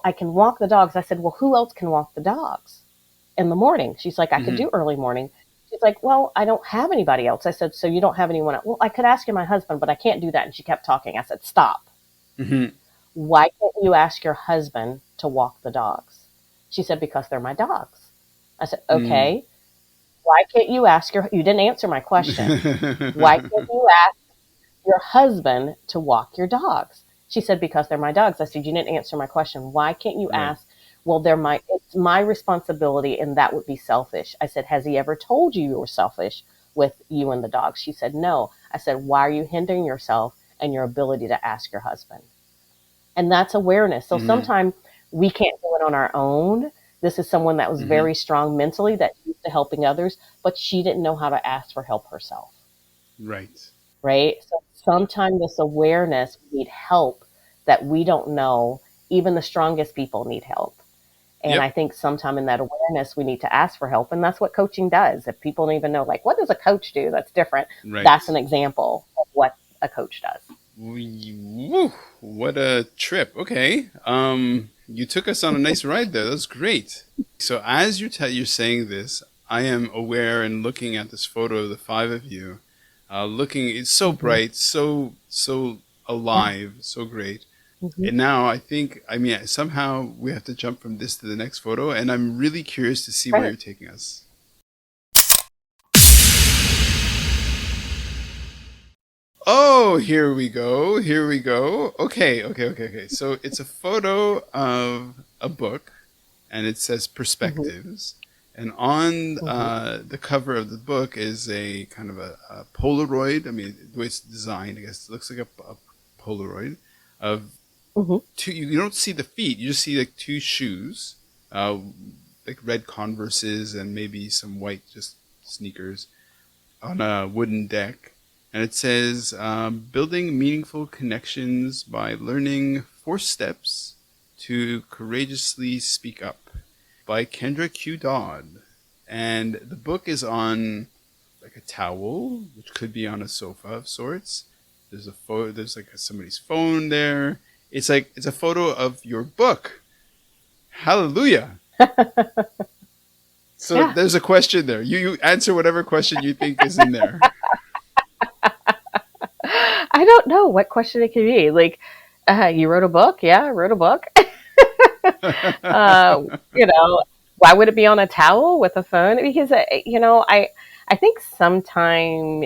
C: I can walk the dogs. I said, well, who else can walk the dogs in the morning? She's like, I could
B: Mm-hmm.
C: do early morning. She's like, well, I don't have anybody else. I said, so you don't have anyone else? Well, I could ask you my husband, but I can't do that. And she kept talking. I said, stop.
B: Mm-hmm.
C: Why can't you ask your husband to walk the dogs? She said, because they're my dogs. I said,
B: Mm.
C: okay. Why can't you you didn't answer my question. Why can't you ask your husband to walk your dogs? She said, because they're my dogs. I said, you didn't answer my question. Why can't you
B: Right.
C: ask, well, it's my responsibility and that would be selfish. I said, has he ever told you were selfish with you and the dogs? She said, no. I said, why are you hindering yourself and your ability to ask your husband? And that's awareness. So
B: Mm-hmm.
C: sometimes we can't do it on our own. This is someone that was
B: Mm-hmm.
C: very strong mentally, that used to helping others, but she didn't know how to ask for help herself,
B: Right.
C: right? So sometimes this awareness, we need help that we don't know. Even the strongest people need help. And
B: Yep.
C: I think sometime in that awareness, we need to ask for help. And that's what coaching does. If people don't even know, like, what does a coach do? That's different. That's
B: Right.
C: an example of what a coach does.
B: Woo, what a trip. Okay. You took us on a nice ride there. That was great. So as you're saying this, I am aware and looking at this photo of the five of you. Looking, it's so
C: Mm-hmm.
B: bright, so alive, so great.
C: Mm-hmm.
B: And now I think, I mean, somehow we have to jump from this to the next photo, and I'm really curious to see where
C: Right.
B: you're taking us. Oh, here we go. Here we go. Okay. So it's a photo of a book, and it says
C: Mm-hmm.
B: Perspectives. And on
C: Mm-hmm.
B: the cover of the book is a kind of a Polaroid. I mean, the way it's designed, I guess it looks like a Polaroid of
C: Mm-hmm.
B: two. You don't see the feet; you just see like two shoes, uh, like red Converses and maybe some white just sneakers on a wooden deck. And it says, building meaningful connections by learning 4 steps to courageously speak up by Kendra Q Dodd. And the book is on like a towel, which could be on a sofa of sorts. There's a photo. There's like somebody's phone there. It's a photo of your book. Hallelujah! So
C: Yeah.
B: there's a question there. You answer whatever question you think is in there.
C: I don't know what question it could be. Like, you wrote a book? Yeah, I wrote a book. uh, you know, why would it be on a towel with a phone? Because I think sometime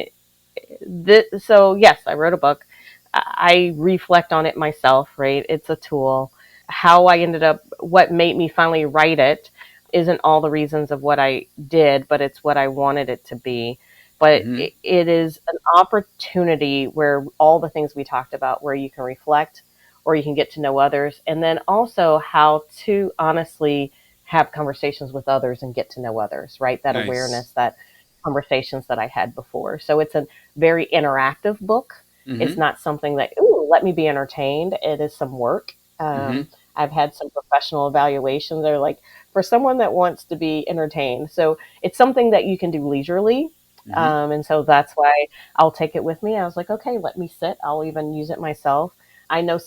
C: so yes, I wrote a book. I reflect on it myself, right? It's a tool. How I ended up, what made me finally write it isn't all the reasons of what I did, but it's what I wanted it to be. But
B: Hmm.
C: it is an opportunity where all the things we talked about, where you can reflect or you can get to know others, and then also how to honestly have conversations with others and get to know others, right? That
B: Nice.
C: awareness, that conversations that I had before. So it's a very interactive book. It's
B: Hmm.
C: not something that, ooh, let me be entertained. It is some work.
B: Hmm.
C: I've had some professional evaluations that are like, for someone that wants to be entertained. So it's something that you can do leisurely.
B: Hmm.
C: And so that's why I'll take it with me. I was like, okay, let me sit. I'll even use it myself. I know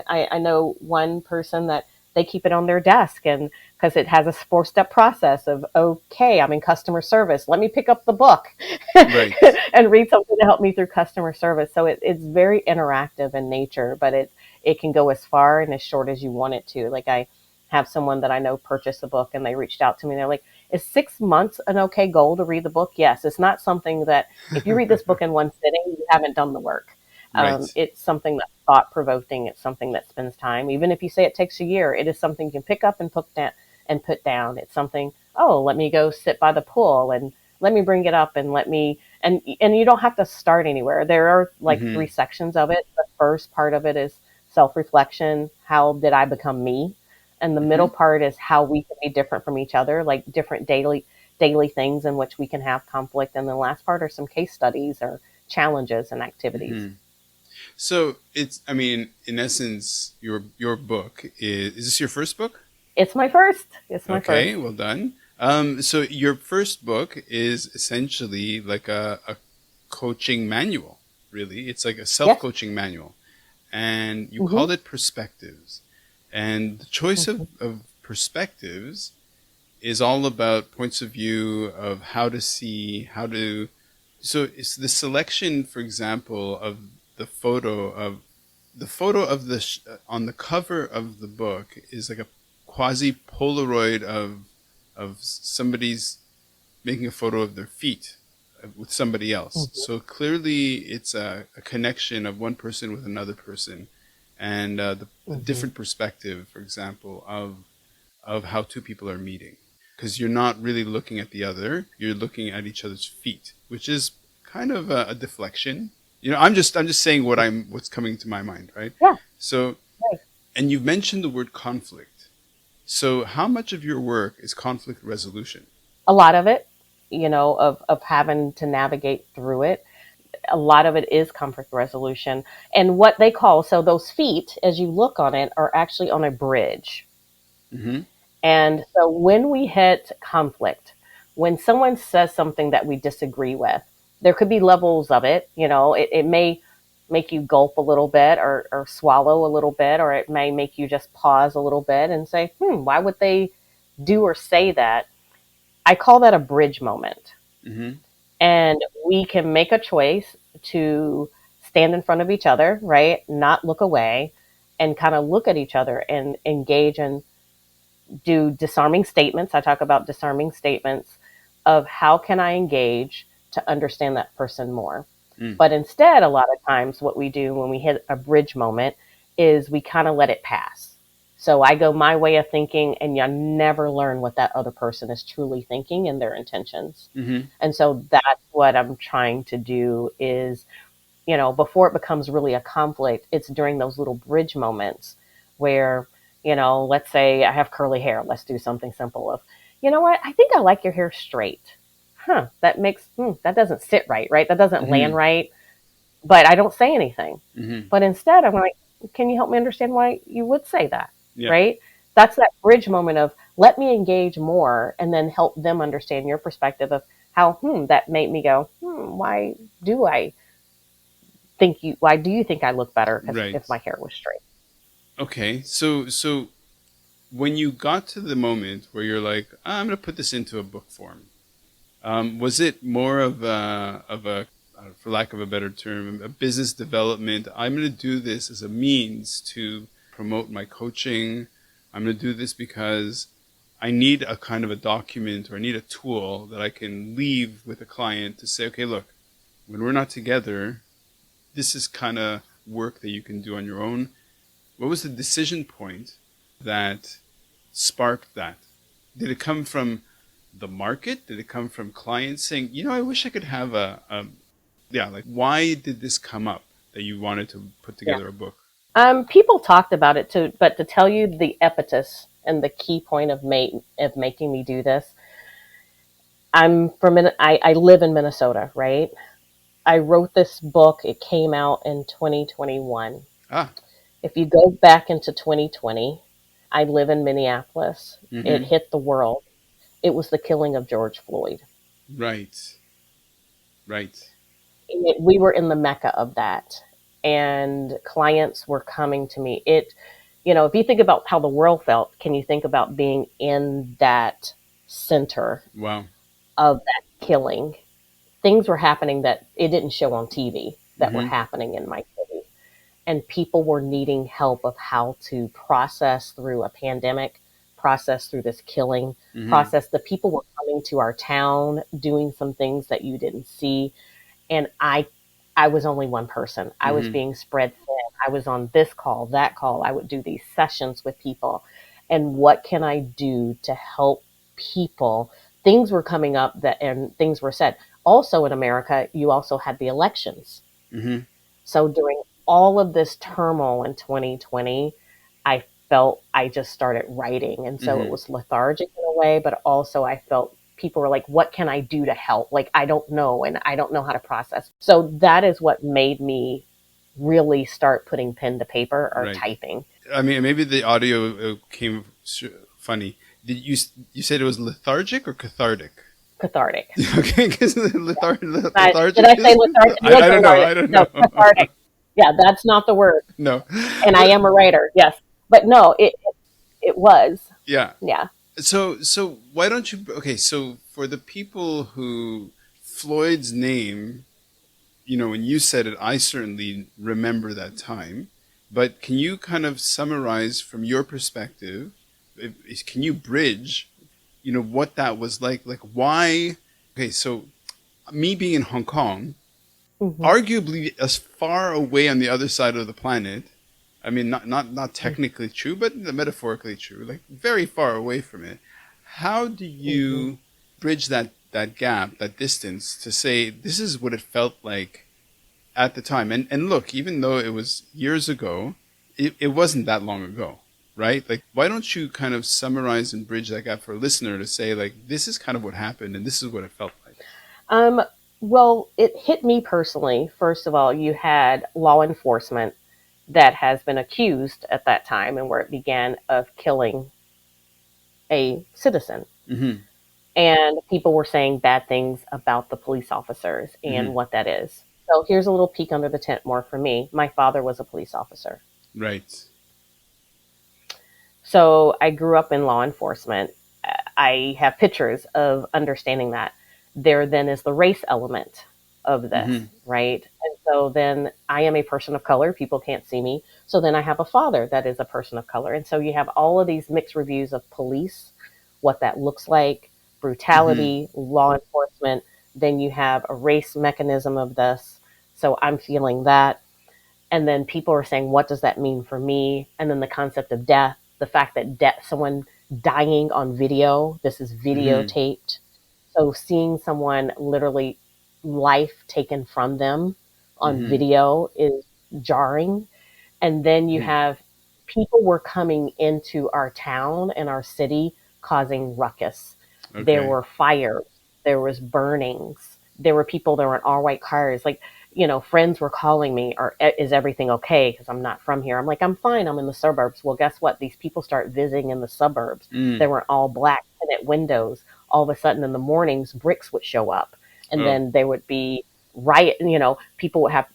C: I know one person that they keep it on their desk, and because it has a 4 step process of, okay, I'm in customer service. Let me pick up the book
B: Right.
C: and read something to help me through customer service. So it's very interactive in nature, but it can go as far and as short as you want it to. Like I have someone that I know purchased a book and they reached out to me. And they're like, is 6 months an okay goal to read the book? Yes. It's not something that if you read this book in one sitting, you haven't done the work.
B: Right.
C: It's something that's thought provoking. It's something that spends time. Even if you say it takes a year, it is something you can pick up and put down. It's something, oh, let me go sit by the pool and let me bring it up and let me and you don't have to start anywhere. There are like
B: Hmm.
C: 3 sections of it. The first part of it is self-reflection. How did I become me? And the
B: Hmm.
C: middle part is how we can be different from each other, like different daily things in which we can have conflict. And the last part are some case studies or challenges and activities.
B: Hmm. So it's, I mean, in essence, your book is this your first book?
C: It's my first. It's my
B: Okay,
C: first.
B: well done. So your first book is essentially like a coaching manual, really. It's like a self
C: Yes.
B: coaching manual. And you
C: Mm-hmm.
B: called it Perspectives. And the choice
C: Mm-hmm.
B: of perspectives is all about points of view of how to see, how to. So it's the selection, for example, of the photo of on the cover of the book is like a quasi Polaroid of somebody's making a photo of their feet with somebody else.
C: Mm-hmm.
B: So clearly, it's a connection of one person with another person, and the
C: Mm-hmm.
B: different perspective, for example, of how two people are meeting. Because you're not really looking at the other; you're looking at each other's feet, which is kind of a deflection. I'm just saying what's coming to my mind, right?
C: Yeah.
B: So,
C: Right.
B: and you mentioned the word conflict. So, how much of your work is conflict resolution?
C: A lot of it, of having to navigate through it. A lot of it is conflict resolution. And what they call, so those feet, as you look on it, are actually on a bridge.
B: Mm-hmm.
C: And so when we hit conflict, when someone says something that we disagree with, there could be levels of it. It may make you gulp a little bit or swallow a little bit, or it may make you just pause a little bit and say, why would they do or say that? I call that a bridge moment.
B: Mm-hmm.
C: And we can make a choice to stand in front of each other, right? Not look away and kind of look at each other and engage and do disarming statements. I talk about disarming statements of how can I engage to understand that person more.
B: Mm.
C: But instead, a lot of times, what we do when we hit a bridge moment is we kind of let it pass. So I go my way of thinking, and you never learn what that other person is truly thinking and their intentions.
B: Mm-hmm.
C: And so that's what I'm trying to do is, before it becomes really a conflict, it's during those little bridge moments where, let's say I have curly hair. Let's do something simple of, you know what? I think I like your hair straight. Huh, that doesn't sit right, right? That doesn't land
B: Hmm.
C: right. But I don't say anything.
B: Hmm.
C: But instead, I'm like, can you help me understand why you would say that?
B: Yeah.
C: Right? That's that bridge moment of let me engage more and then help them understand your perspective of how, that made me go, do I why do you think I look better because
B: Right.
C: if my hair was straight?
B: Okay. So when you got to the moment where you're like, "Ah, I'm going to put this into a book form, was it more of a for lack of a better term, a business development? I'm going to do this as a means to promote my coaching. I'm going to do this because I need a kind of a document or I need a tool that I can leave with a client to say, okay, look, when we're not together, this is kind of work that you can do on your own. What was the decision point that sparked that? Did it come from the market? Did it come from clients saying, I wish I could have yeah, like why did this come up that you wanted to put
C: Yeah.
B: together a book?
C: People talked about it too, but to tell you the impetus and the key point of making me do this, I live in Minnesota, right? I wrote this book. It came out in 2021.
B: Ah,
C: If you go back into 2020, I live in Minneapolis. It
B: mm-hmm.
C: hit the world. It was the killing of George Floyd.
B: Right, right.
C: We were in the mecca of that, and clients were coming to me. If you think about how the world felt, can you think about being in that center
B: Wow.
C: of that killing? Things were happening that it didn't show on TV that were
B: Mm-hmm.
C: happening in my city. And people were needing help of how to process through a pandemic, process through this killing,
B: Mm-hmm.
C: process the people were coming to our town doing some things that you didn't see. And I was only one person. I was
B: Mm-hmm.
C: being spread thin. I was on this call, that call. I would do these sessions with people. And what can I do to help people? Things were coming up that and things were said. Also in America, you also had the elections.
B: Mm-hmm.
C: So during all of this turmoil in 2020, I felt I just started writing. And so it
B: Mm-hmm.
C: was lethargic in a way, but also I felt people were like, what can I do to help? Like, I don't know, and I don't know how to process. So that is what made me really start putting pen to paper or
B: Right.
C: typing.
B: I mean, maybe the audio came funny. Did you said it was lethargic or cathartic?
C: Cathartic.
B: Okay, because
C: Did
B: lethargic
C: I say
B: is.
C: lethargic? It
B: I
C: was
B: don't know.
C: lethargic.
B: I don't
C: No,
B: know.
C: cathartic. Yeah, that's not the word.
B: No,
C: And I
B: but
C: am a writer, yes. But no, it was.
B: yeah.
C: Yeah.
B: So why don't you? Okay, so for the people who Floyd's name, when you said it, I certainly remember that time. But can you kind of summarize from your perspective? Can you bridge, what that was like? Like why? Okay, so me being in Hong Kong,
C: Hmm.
B: arguably as far away on the other side of the planet. I mean, not technically true, but metaphorically true. Like very far away from it. How do
C: Hmm.
B: you bridge that gap, that distance, to say this is what it felt like at the time? And look, even though it was years ago, it wasn't that long ago, right? Like, why don't you kind of summarize and bridge that gap for a listener to say like this is kind of what happened and this is what it felt like.
C: Um, well, it hit me personally. First of all, you had law enforcement that has been accused at that time and where it began of killing a citizen.
B: Mm-hmm.
C: And people were saying bad things about the police officers
B: Mm-hmm.
C: and what that is. So here's a little peek under the tent more for me. My father was a police officer.
B: Right.
C: So I grew up in law enforcement. I have pictures of understanding that. There then is the race element of this,
B: Mm-hmm.
C: right? And so then I am a person of color. People can't see me. So then I have a father that is a person of color. And so you have all of these mixed reviews of police, what that looks like,
B: Mm-hmm.
C: brutality, law enforcement. Then you have a race mechanism of this. So I'm feeling that. And then people are saying, what does that mean for me? And then the concept of death, the fact that someone dying on video, this is
B: Mm-hmm.
C: videotaped. So seeing someone literally life taken from them on
B: Mm-hmm.
C: video is jarring. And then you
B: Mm-hmm.
C: have people were coming into our town and our city causing ruckus. There
B: Okay.
C: were fires, there was burnings, there were people that were in all white cars. Like, friends were calling me, or is everything okay? Because I'm not from here. I'm like, I'm fine. I'm in the suburbs. Well, guess what? These people start visiting in the suburbs. They
B: Mm.
C: were all black tinted windows. All of a sudden in the mornings, bricks would show up. And
B: Oh.
C: then there would be riot, people would have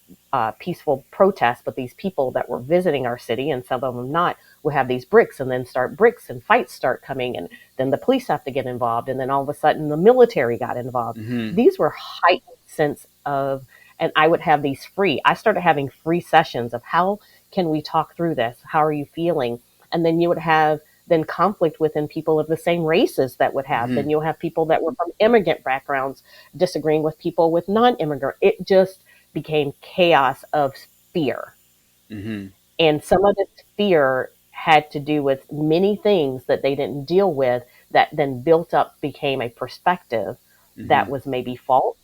C: peaceful protests, but these people that were visiting our city, and some of them not, would have these bricks and then start bricks and fights start coming, and then the police have to get involved, and then all of a sudden the military got involved.
B: Mm-hmm.
C: These were heightened sense of, and I would have these free. I started having free sessions of how can we talk through this? How are you feeling? And then you would have then conflict within people of the same races that would have.
B: Mm-hmm.
C: Then you'll have people that were from immigrant backgrounds disagreeing with people with non-immigrant. It just became chaos of fear.
B: Mm-hmm.
C: And some of this fear had to do with many things that they didn't deal with that then built up became a perspective
B: Mm-hmm.
C: that was maybe false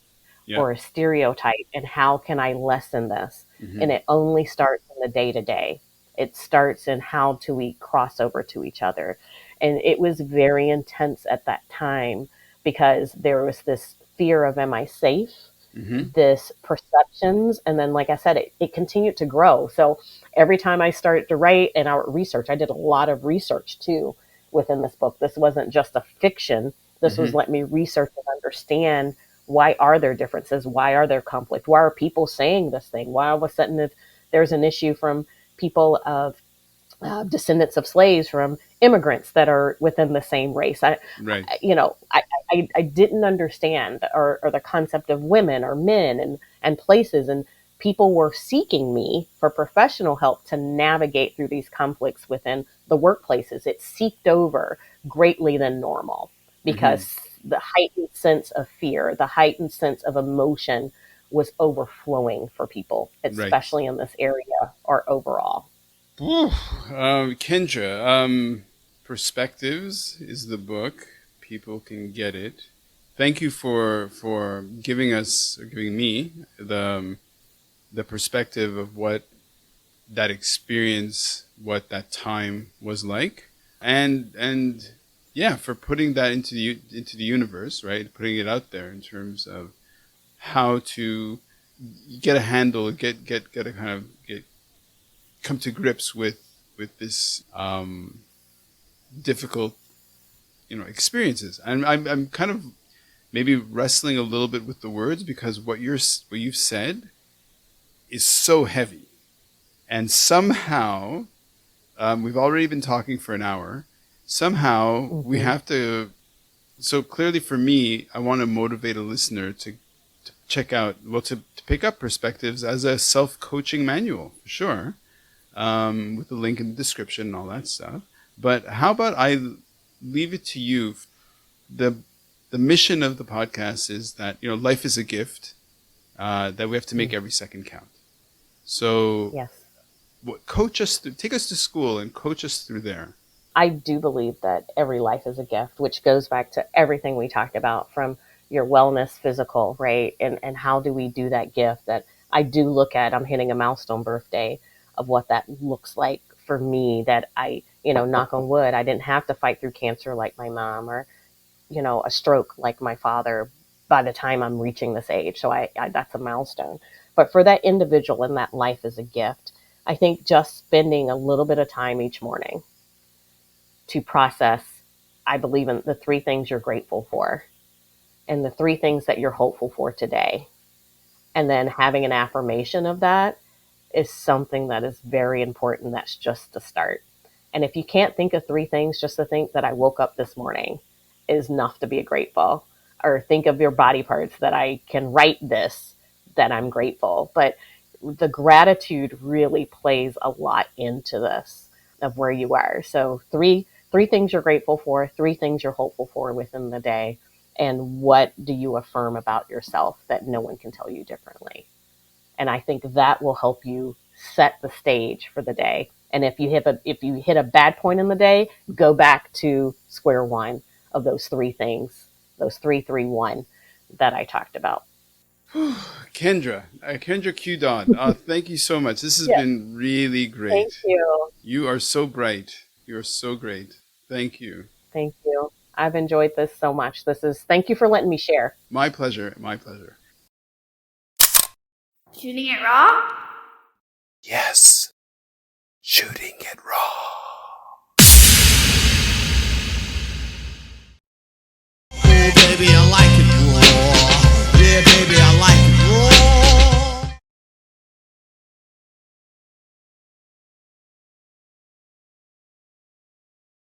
B: Yeah.
C: or a stereotype. And how can I lessen this?
B: Mm-hmm.
C: And it only starts in the day to day. It starts in how do we cross over to each other. And it was very intense at that time because there was this fear of, am I safe?
B: Mm-hmm.
C: This perceptions, and then like I said, it continued to grow. So every time I started to write and our research, I did a lot of research too within this book. This wasn't just a fiction. This was
B: Mm-hmm.
C: let me research and understand, why are there differences, why are there conflict, why are people saying this thing, why all of a sudden if there's an issue from people of descendants of slaves, from immigrants that are within the same race.
B: Right.
C: I didn't understand, or the concept of women or men and places, and people were seeking me for professional help to navigate through these conflicts within the workplaces. It seeped over greatly than normal
B: Mm-hmm.
C: because the heightened sense of fear, the heightened sense of emotion was overflowing for people,
B: Right.
C: especially in this area or overall.
B: Whew. Kendra, Perspectives is the book. People can get it. Thank you for giving us, or giving me, the perspective of what that experience, what that time was like, and yeah, for putting that into the universe, right? Putting it out there in terms of how to get a handle, get a kind of get come to grips with this difficult, experiences. And I'm kind of maybe wrestling a little bit with the words, because what you've said is so heavy, and somehow we've already been talking for an hour. Somehow we
C: Hmm.
B: have to. So clearly, for me, I want to motivate a listener to check out, well, to pick up Perspectives as a self coaching manual, for sure, with the link in the description and all that stuff. But how about I leave it to you? The the mission of the podcast is that, life is a gift, that we have to make every second count. So
C: Yes.
B: coach us through, take us to school and coach us through there.
C: I do believe that every life is a gift, which goes back to everything we talked about, from your wellness, physical, right? And how do we do that gift that I do look at? I'm hitting a milestone birthday of what that looks like for me, that I, knock on wood, I didn't have to fight through cancer like my mom, or, a stroke like my father by the time I'm reaching this age. So that's a milestone. But for that individual in that life is a gift, I think just spending a little bit of time each morning to process, I believe in the three things you're grateful for and the three things that you're hopeful for today. And then having an affirmation of that is something that is very important. That's just the start. And if you can't think of three things, just to think that I woke up this morning is enough to be grateful. Or think of your body parts, that I can write this, that I'm grateful. But the gratitude really plays a lot into this of where you are. So three things you're grateful for, three things you're hopeful for within the day, and what do you affirm about yourself that no one can tell you differently. And I think that will help you set the stage for the day. And if you hit a bad point in the day, go back to square one of those three things, those 331 that I talked about.
B: Kendra Q Dodd, thank you so much. This has
C: Yeah,
B: been really
C: thank
B: great.
C: you.
B: You are so bright. You are so great. Thank you.
C: Thank you. I've enjoyed this so much. Thank you for letting me share.
B: My pleasure. My pleasure.
A: Shooting it raw?
B: Yes. Shooting it raw.
D: Oh, baby, I like